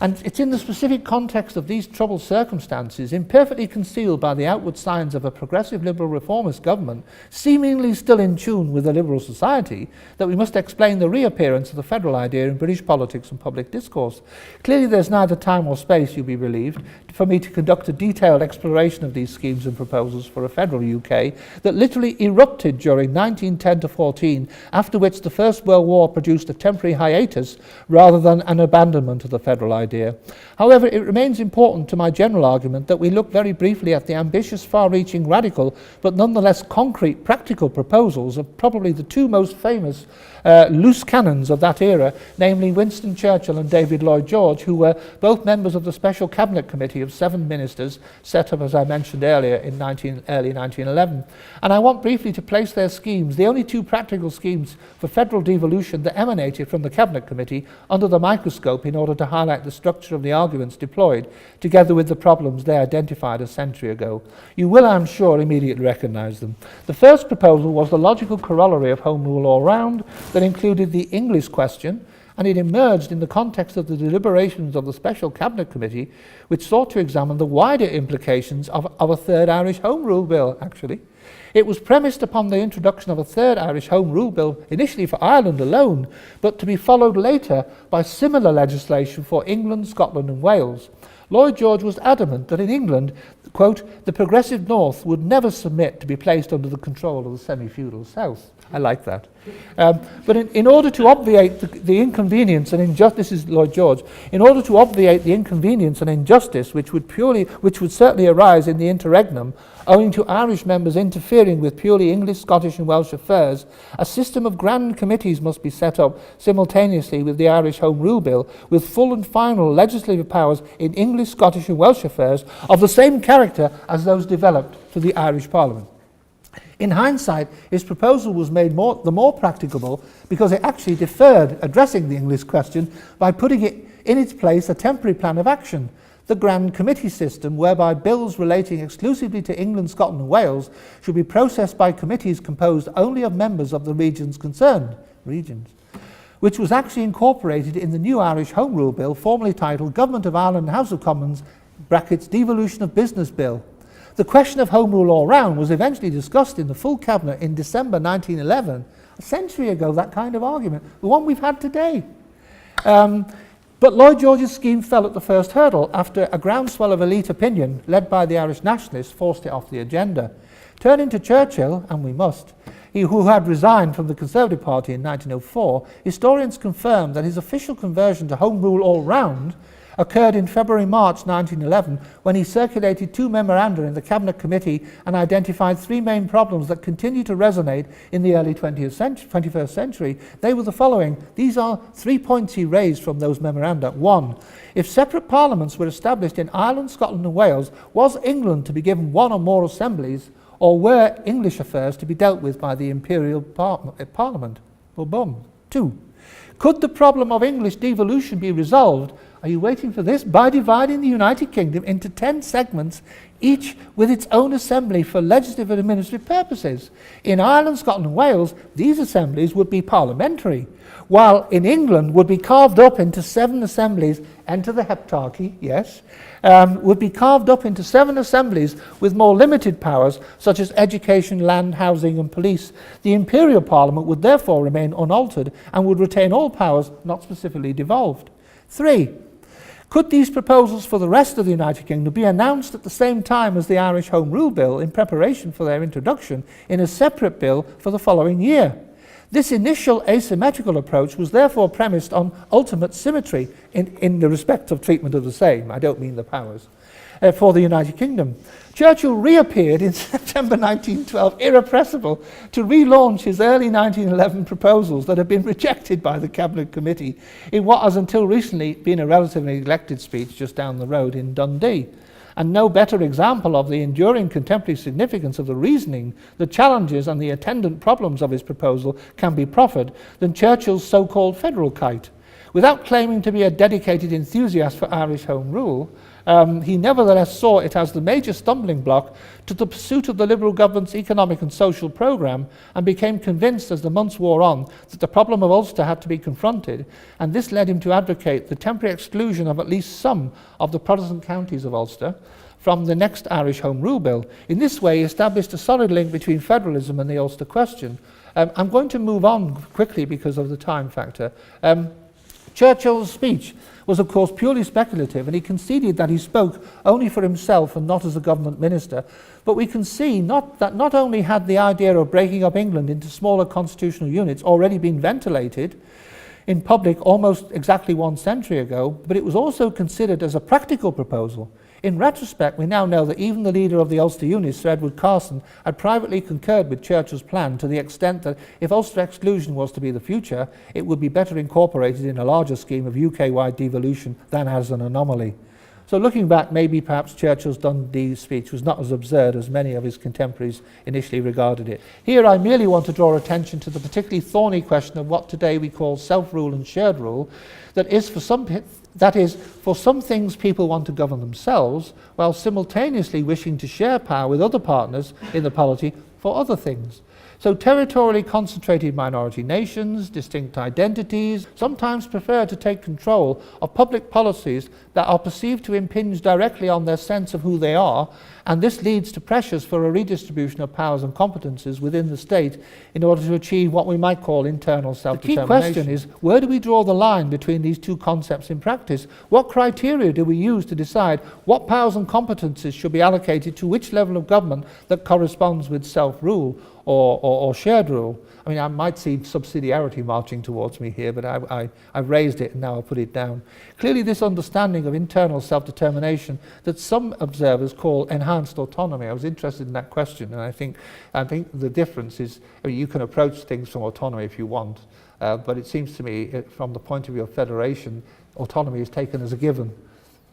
And it's in the specific context of these troubled circumstances, imperfectly concealed by the outward signs of a progressive liberal reformist government, seemingly still in tune with a liberal society, that we must explain the reappearance of the federal idea in British politics and public discourse. Clearly there's neither time or space, you'll be relieved, for me to conduct a detailed exploration of these schemes and proposals for a federal UK that literally erupted during 1910 to 14, after which the First World War produced a temporary hiatus rather than an abandonment of the federal idea. However, it remains important to my general argument that we look very briefly at the ambitious, far-reaching, radical, but nonetheless concrete, practical proposals of probably the 2 most famous loose cannons of that era, namely Winston Churchill and David Lloyd George, who were both members of the Special Cabinet Committee of 7 ministers set up, as I mentioned earlier, in early 1911. And I want briefly to place their schemes, the only 2 practical schemes for federal devolution that emanated from the Cabinet Committee, under the microscope in order to highlight the structure of the arguments deployed, together with the problems they identified a century ago. You will, I'm sure, immediately recognise them. The first proposal was the logical corollary of Home Rule all round, that included the English question, and it emerged in the context of the deliberations of the Special Cabinet Committee, which sought to examine the wider implications of a third Irish Home Rule Bill, actually. It was premised upon the introduction of a third Irish Home Rule Bill, initially for Ireland alone, but to be followed later by similar legislation for England, Scotland and Wales. Lloyd George was adamant that in England, quote, the progressive North would never submit to be placed under the control of the semi-feudal South. I like that. But in order to obviate the inconvenience and injustice, this is Lloyd George, in order to obviate the inconvenience and injustice which would certainly arise in the interregnum, owing to Irish members interfering with purely English, Scottish and Welsh affairs, a system of grand committees must be set up simultaneously with the Irish Home Rule Bill, with full and final legislative powers in English, Scottish and Welsh affairs of the same character as those developed to the Irish Parliament. In hindsight, his proposal was made the more practicable because it actually deferred addressing the English question by putting it in its place a temporary plan of action, the Grand Committee system, whereby bills relating exclusively to England, Scotland and Wales should be processed by committees composed only of members of the regions concerned, which was actually incorporated in the new Irish Home Rule Bill, formerly titled Government of Ireland House of Commons, Devolution of Business Bill. The question of Home Rule all round was eventually discussed in the full Cabinet in December 1911, a century ago, that kind of argument, the one we've had today. But Lloyd George's scheme fell at the first hurdle after a groundswell of elite opinion, led by the Irish nationalists, forced it off the agenda. Turning to Churchill, and we must, he who had resigned from the Conservative Party in 1904, historians confirm that his official conversion to Home Rule all round occurred in February-March 1911 when he circulated 2 memoranda in the Cabinet Committee and identified 3 main problems that continue to resonate in the early 21st century. They were the following. These are 3 points he raised from those memoranda. 1. If separate parliaments were established in Ireland, Scotland and Wales, was England to be given 1 or more assemblies, or were English affairs to be dealt with by the Imperial Parliament? Well, boom. 2. Could the problem of English devolution be resolved, are you waiting for this, by dividing the United Kingdom into 10 segments, each with its own assembly for legislative and administrative purposes? In Ireland, Scotland and Wales, these assemblies would be parliamentary, while in England would be carved up into 7 assemblies, enter the heptarchy, yes, would be carved up into 7 assemblies with more limited powers, such as education, land, housing and police. The Imperial Parliament would therefore remain unaltered and would retain all powers not specifically devolved. 3. Could these proposals for the rest of the United Kingdom be announced at the same time as the Irish Home Rule Bill in preparation for their introduction in a separate bill for the following year? This initial asymmetrical approach was therefore premised on ultimate symmetry in the respect of treatment of the same, I don't mean the powers, for the United Kingdom. Churchill reappeared in September 1912, irrepressible, to relaunch his early 1911 proposals that had been rejected by the Cabinet Committee in what has until recently been a relatively neglected speech just down the road in Dundee. And no better example of the enduring contemporary significance of the reasoning, the challenges and the attendant problems of his proposal can be proffered than Churchill's so-called federal kite. Without claiming to be a dedicated enthusiast for Irish Home Rule, he nevertheless saw it as the major stumbling block to the pursuit of the Liberal government's economic and social programme, and became convinced as the months wore on that the problem of Ulster had to be confronted, and this led him to advocate the temporary exclusion of at least some of the Protestant counties of Ulster from the next Irish Home Rule Bill. In this way, he established a solid link between federalism and the Ulster question. I'm going to move on quickly because of the time factor. Churchill's speech was of course purely speculative, and he conceded that he spoke only for himself and not as a government minister. But we can see that not only had the idea of breaking up England into smaller constitutional units already been ventilated in public almost exactly 1 century ago, but it was also considered as a practical proposal. In retrospect, we now know that even the leader of the Ulster Unionists, Sir Edward Carson, had privately concurred with Churchill's plan to the extent that if Ulster exclusion was to be the future, it would be better incorporated in a larger scheme of UK-wide devolution than as an anomaly. So looking back, maybe perhaps Churchill's Dundee speech was not as absurd as many of his contemporaries initially regarded it. Here I merely want to draw attention to the particularly thorny question of what today we call self-rule and shared rule, that is, for some things people want to govern themselves, while simultaneously wishing to share power with other partners in the polity for other things. So territorially concentrated minority nations, distinct identities, sometimes prefer to take control of public policies that are perceived to impinge directly on their sense of who they are, And this leads to pressures for a redistribution of powers and competences within the state in order to achieve what we might call internal self-determination. The key question is, where do we draw the line between these two concepts in practice? What criteria do we use to decide what powers and competences should be allocated to which level of government that corresponds with self-rule or shared rule? I mean, I might see subsidiarity marching towards me here, but I've raised it and now I'll put it down. Clearly, this understanding of internal self-determination that some observers call enhanced autonomy. I was interested in that question, and I think the difference is, I mean, you can approach things from autonomy if you want, but it seems to me, from the point of view of federation, autonomy is taken as a given.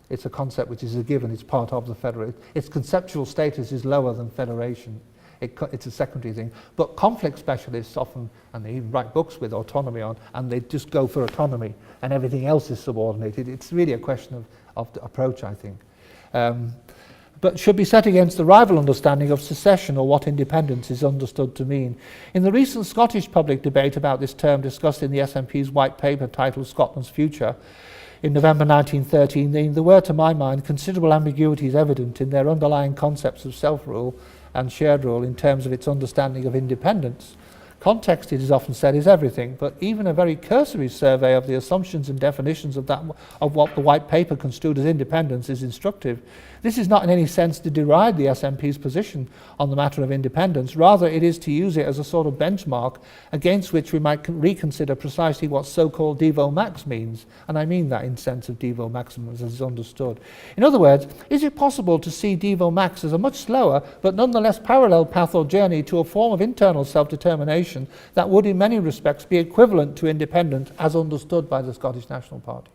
It's a concept which is a given. It's part of the federation. Its conceptual status is lower than federation. It's a secondary thing. But conflict specialists often, and they even write books with autonomy on, and they just go for autonomy, and everything else is subordinated. It's really a question of the approach, I think. But should be set against the rival understanding of secession, or what independence is understood to mean. In the recent Scottish public debate about this term discussed in the SNP's white paper titled Scotland's Future, in November 1913, there were, to my mind, considerable ambiguities evident in their underlying concepts of self-rule and shared rule in terms of its understanding of independence. Context, it is often said, is everything, but even a very cursory survey of the assumptions and definitions of what the white paper construed as independence is instructive. This is not in any sense to deride the SNP's position on the matter of independence. Rather, it is to use it as a sort of benchmark against which we might reconsider precisely what so-called Devo Max means. And I mean that in sense of Devo Maximus as is understood. In other words, is it possible to see Devo Max as a much slower but nonetheless parallel path or journey to a form of internal self-determination that would in many respects be equivalent to independence as understood by the Scottish National Party?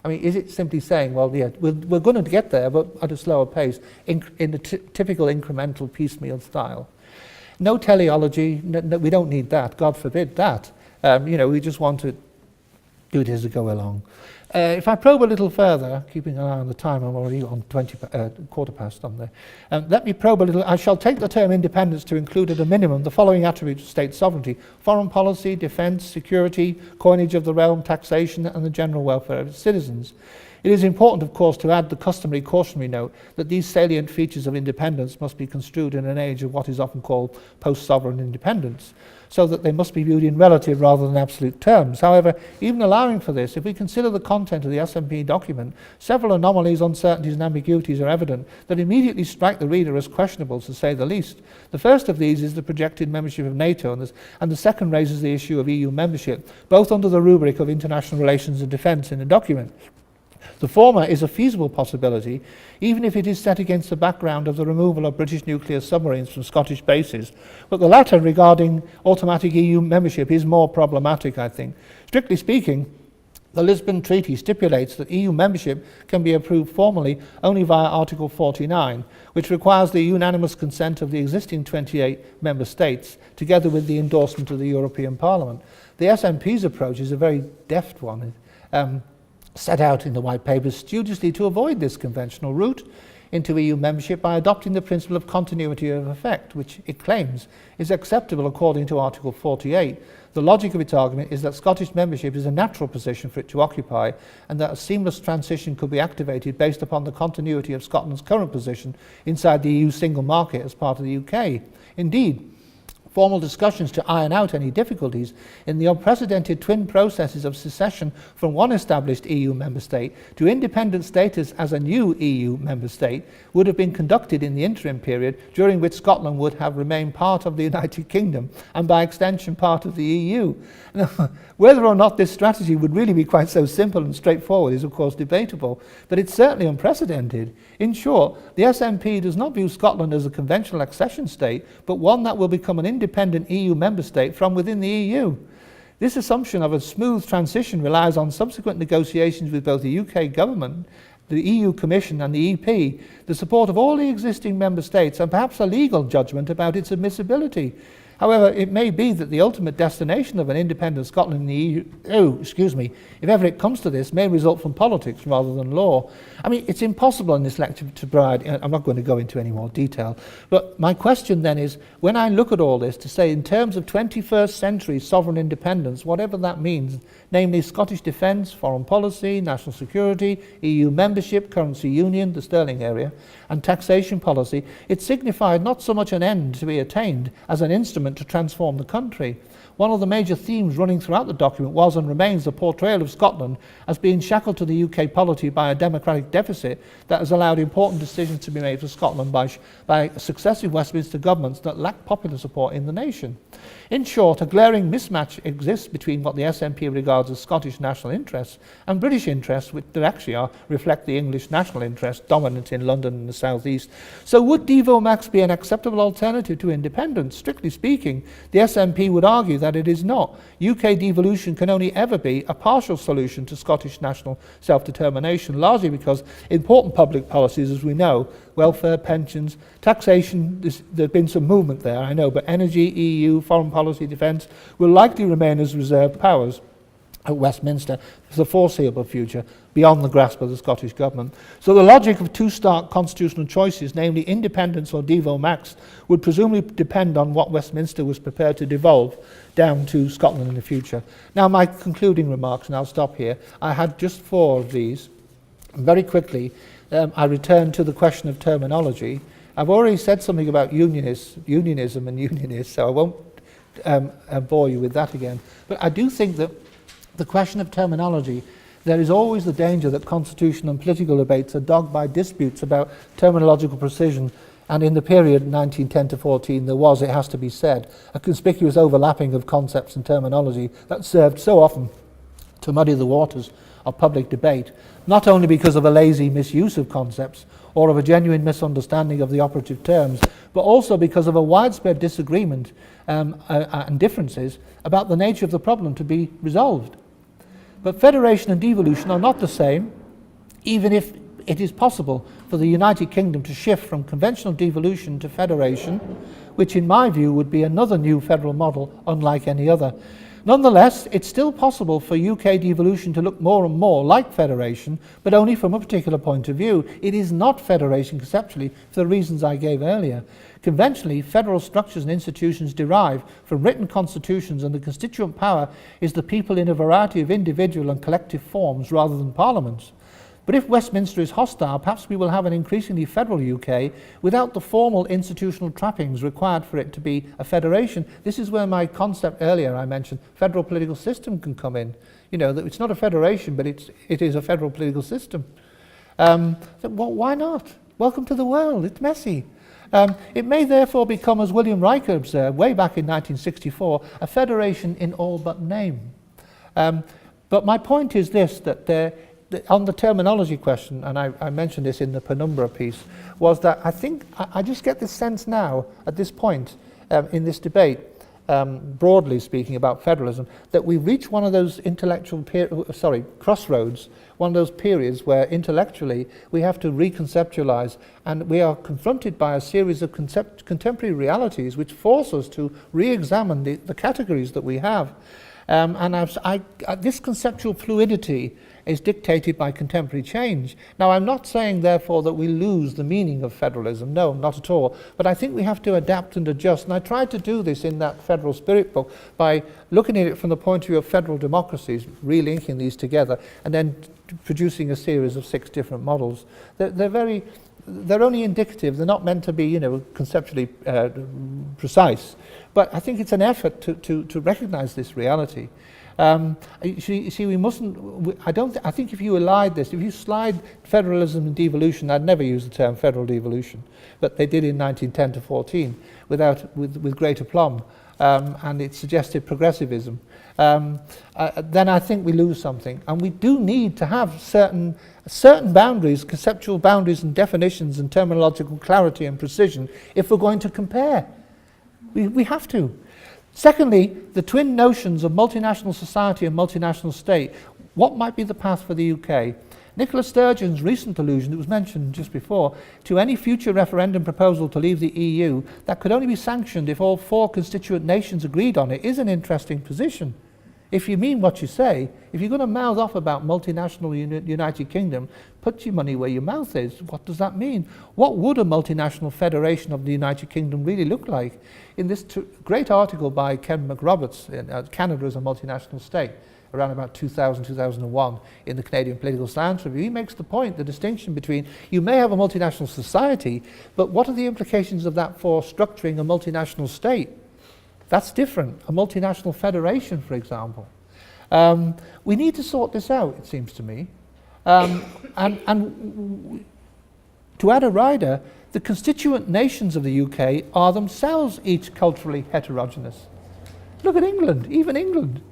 I mean, is it simply saying, well, yeah, we're going to get there, but at a slower pace, in the typical incremental piecemeal style? No teleology, no, we don't need that, God forbid that. We just want to do it as we go along. If I probe a little further, keeping an eye on the time, I'm already on quarter past on there. Let me probe a little. I shall take the term independence to include at a minimum the following attributes of state sovereignty: foreign policy, defence, security, coinage of the realm, taxation, and the general welfare of its citizens. It is important, of course, to add the customary cautionary note that these salient features of independence must be construed in an age of what is often called post-sovereign independence, so that they must be viewed in relative rather than absolute terms. However, even allowing for this, if we consider the content of the SNP document, several anomalies, uncertainties and ambiguities are evident that immediately strike the reader as questionable, to say the least. The first of these is the projected membership of NATO, and the second raises the issue of EU membership, both under the rubric of international relations and defence in the document. The former is a feasible possibility, even if it is set against the background of the removal of British nuclear submarines from Scottish bases. But the latter, regarding automatic EU membership, is more problematic, I think. Strictly speaking, the Lisbon Treaty stipulates that EU membership can be approved formally only via Article 49, which requires the unanimous consent of the existing 28 member states, together with the endorsement of the European Parliament. The SNP's approach is a very deft one. Set out in the white paper studiously to avoid this conventional route into EU membership by adopting the principle of continuity of effect, which it claims is acceptable according to Article 48. The logic of its argument is that Scottish membership is a natural position for it to occupy, and that a seamless transition could be activated based upon the continuity of Scotland's current position inside the EU single market as part of the UK. Indeed, formal discussions to iron out any difficulties in the unprecedented twin processes of secession from one established EU member state to independent status as a new EU member state would have been conducted in the interim period, during which Scotland would have remained part of the United Kingdom and by extension part of the EU. Now, whether or not this strategy would really be quite so simple and straightforward is of course debatable, but it's certainly unprecedented. In short, the SNP does not view Scotland as a conventional accession state, but one that will become an independent EU member state from within the EU. This assumption of a smooth transition relies on subsequent negotiations with both the UK government, the EU Commission and the EP, the support of all the existing member states, and perhaps a legal judgment about its admissibility. However, it may be that the ultimate destination of an independent Scotland in the EU, if ever it comes to this, may result from politics rather than law. I mean, it's impossible in this lecture to provide, I'm not going to go into any more detail, but my question then is, when I look at all this, to say in terms of 21st century sovereign independence, whatever that means, namely Scottish defence, foreign policy, national security, EU membership, currency union, the sterling area, and taxation policy, it signified not so much an end to be attained as an instrument to transform the country. One of the major themes running throughout the document was and remains the portrayal of Scotland as being shackled to the UK polity by a democratic deficit that has allowed important decisions to be made for Scotland by successive Westminster governments that lack popular support in the nation. In short, a glaring mismatch exists between what the SNP regards as Scottish national interests and British interests, which actually reflect the English national interest dominant in London and the South East. So would Devo Max be an acceptable alternative to independence? Strictly speaking, the SNP would argue that it is not. UK devolution can only ever be a partial solution to Scottish national self-determination, largely because important public policies, as we know, welfare, pensions, taxation, there's been some movement there, I know, but energy, EU, foreign policy, defence will likely remain as reserved powers at Westminster for the foreseeable future, beyond the grasp of the Scottish Government. So the logic of two stark constitutional choices, namely independence or Devo Max, would presumably depend on what Westminster was prepared to devolve down to Scotland in the future. Now my concluding remarks, and I'll stop here. I had just 4 of these. Very quickly, I return to the question of terminology. I've already said something about unionism and unionists, so I won't bore you with that again. But I do think that the question of terminology, there is always the danger that constitutional and political debates are dogged by disputes about terminological precision, and in the period 1910 to 14 there was, it has to be said, a conspicuous overlapping of concepts and terminology that served so often to muddy the waters of public debate, not only because of a lazy misuse of concepts or of a genuine misunderstanding of the operative terms, but also because of a widespread disagreement and differences about the nature of the problem to be resolved. But federation and devolution are not the same, even if it is possible for the United Kingdom to shift from conventional devolution to federation, which in my view would be another new federal model unlike any other. Nonetheless, it's still possible for UK devolution to look more and more like federation, but only from a particular point of view. It is not federation conceptually for the reasons I gave earlier. Conventionally, federal structures and institutions derive from written constitutions, and the constituent power is the people in a variety of individual and collective forms rather than parliaments. But if Westminster is hostile, perhaps we will have an increasingly federal UK without the formal institutional trappings required for it to be a federation. This is where my concept earlier I mentioned, federal political system, can come in. You know, that it's not a federation, but it is a federal political system. Why not? Welcome to the world. It's messy. It may therefore become, as William Riker observed way back in 1964, a federation in all but name. But my point is this, that on the terminology question, and I mentioned this in the penumbra piece, was that I think, I just get this sense now, at this point in this debate, broadly speaking about federalism, that we've reached one of those crossroads, one of those periods where intellectually we have to reconceptualize, and we are confronted by a series of contemporary realities which force us to re-examine the categories that we have. This conceptual fluidity is dictated by contemporary change. Now, I'm not saying, therefore, that we lose the meaning of federalism. No, not at all. But I think we have to adapt and adjust. And I tried to do this in that Federal Spirit book by looking at it from the point of view of federal democracies, relinking these together, and then producing a series of 6 different models. They're only indicative. They're not meant to be, conceptually precise. But I think it's an effort to recognize this reality. You see, we mustn't. I think if you allied this, if you slide federalism and devolution, I'd never use the term federal devolution, but they did in 1910 to 14 with great aplomb, and it suggested progressivism. Then I think we lose something, and we do need to have certain boundaries, conceptual boundaries and definitions and terminological clarity and precision if we're going to compare. We have to. Secondly, the twin notions of multinational society and multinational state. What might be the path for the UK? Nicola Sturgeon's recent allusion that was mentioned just before to any future referendum proposal to leave the EU that could only be sanctioned if all 4 constituent nations agreed on it is an interesting position. If you mean what you say, if you're going to mouth off about multinational United Kingdom, put your money where your mouth is. What does that mean? What would a multinational federation of the United Kingdom really look like? In this great article by Ken McRoberts, Canada as a Multinational State, around about 2000, 2001, in the Canadian Political Science Review, he makes the point, the distinction between, you may have a multinational society, but what are the implications of that for structuring a multinational state? That's different. A multinational federation, for example. We need to sort this out, it seems to me. And to add a rider, the constituent nations of the UK are themselves each culturally heterogeneous. Look at England, even England.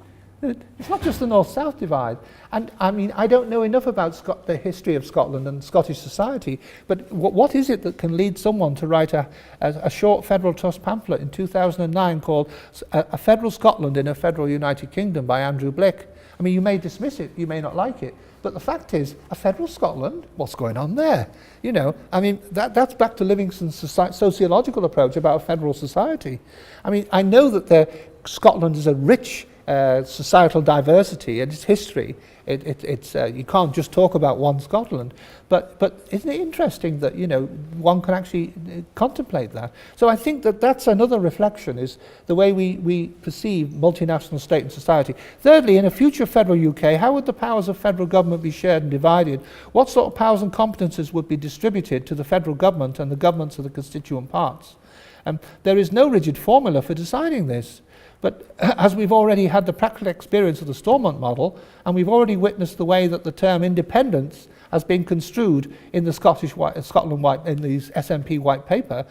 It's not just the north-south divide. And I mean, I don't know enough about the history of Scotland and Scottish society, but what is it that can lead someone to write a short Federal Trust pamphlet in 2009 called A Federal Scotland in a Federal United Kingdom by Andrew Blick? I mean, you may dismiss it, you may not like it, but the fact is, a federal Scotland, what's going on there? You know, I mean, that's back to Livingston's sociological approach about a federal society. I mean, I know that Scotland is a rich societal diversity and its history. You can't just talk about one Scotland, but isn't it interesting that, you know, one can actually contemplate that? So I think that that's another reflection, is the way we perceive multinational state and society. Thirdly, in a future federal UK, how would the powers of federal government be shared and divided? What sort of powers and competences would be distributed to the federal government and the governments of the constituent parts? There is no rigid formula for deciding this. But as we've already had the practical experience of the Stormont model, and we've already witnessed the way that the term independence has been construed in the Scotland White, in the SNP White Paper,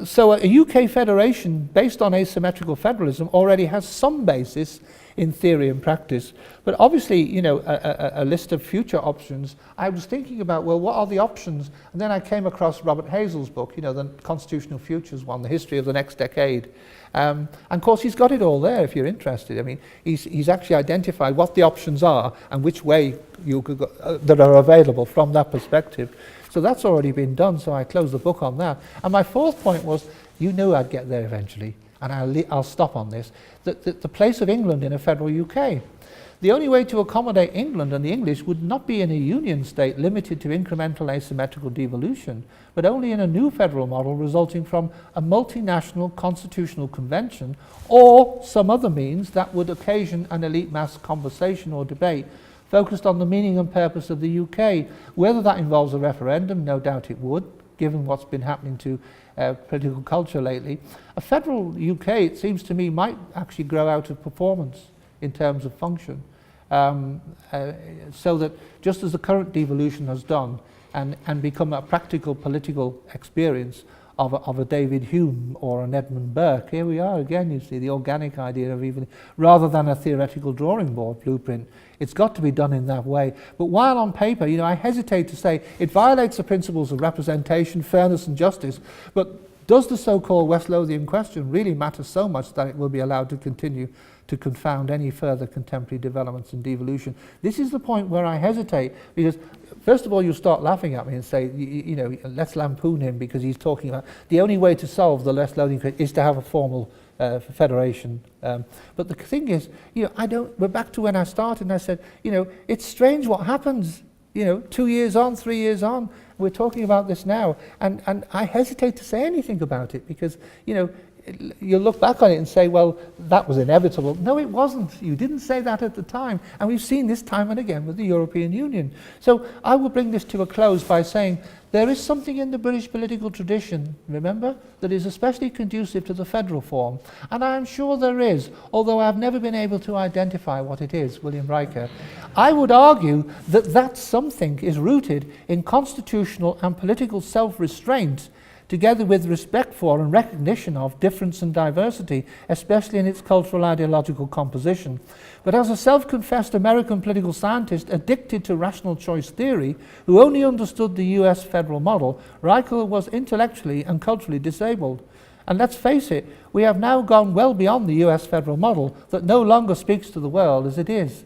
so a UK federation based on asymmetrical federalism already has some basis in theory and practice. But obviously, you know, a list of future options, I was thinking about, well, what are the options? And then I came across Robert Hazel's book, you know, the Constitutional Futures one, The History of the Next Decade. And of course, he's got it all there if you're interested. I mean, he's actually identified what the options are and which way you could go, that are available from that perspective. So that's already been done, so I closed the book on that. And my fourth point was, you knew I'd get there eventually, and I'll stop on this, the place of England in a federal UK. The only way to accommodate England and the English would not be in a union state limited to incremental asymmetrical devolution, but only in a new federal model resulting from a multinational constitutional convention or some other means that would occasion an elite mass conversation or debate focused on the meaning and purpose of the UK. Whether that involves a referendum, no doubt it would, given what's been happening to political culture lately. A federal UK, it seems to me, might actually grow out of performance in terms of function, so that just as the current devolution has done and become a practical political experience of a David Hume or an Edmund Burke, here we are again, you see, the organic idea of even, rather than a theoretical drawing board blueprint. It's got to be done in that way. But while on paper, you know, I hesitate to say it violates the principles of representation, fairness and justice, but does the so-called West Lothian question really matter so much that it will be allowed to continue to confound any further contemporary developments in devolution? This is the point where I hesitate, because first of all, you start laughing at me and say, you know, let's lampoon him because he's talking about the only way to solve the West Lothian question is to have a formal federation. But the thing is, you know, we're back to when I started and I said, you know, it's strange what happens, you know, 2 years on, 3 years on, we're talking about this now, and I hesitate to say anything about it because, you know, you'll look back on it and say, well, that was inevitable. No, it wasn't. You didn't say that at the time. And we've seen this time and again with the European Union. So I will bring this to a close by saying there is something in the British political tradition, remember, that is especially conducive to the federal form. And I am sure there is, although I've never been able to identify what it is, William Riker. I would argue that that something is rooted in constitutional and political self-restraint, together with respect for and recognition of difference and diversity, especially in its cultural ideological composition. But as a self-confessed American political scientist addicted to rational choice theory, who only understood the US federal model, Riker was intellectually and culturally disabled. And let's face it, we have now gone well beyond the US federal model that no longer speaks to the world as it is.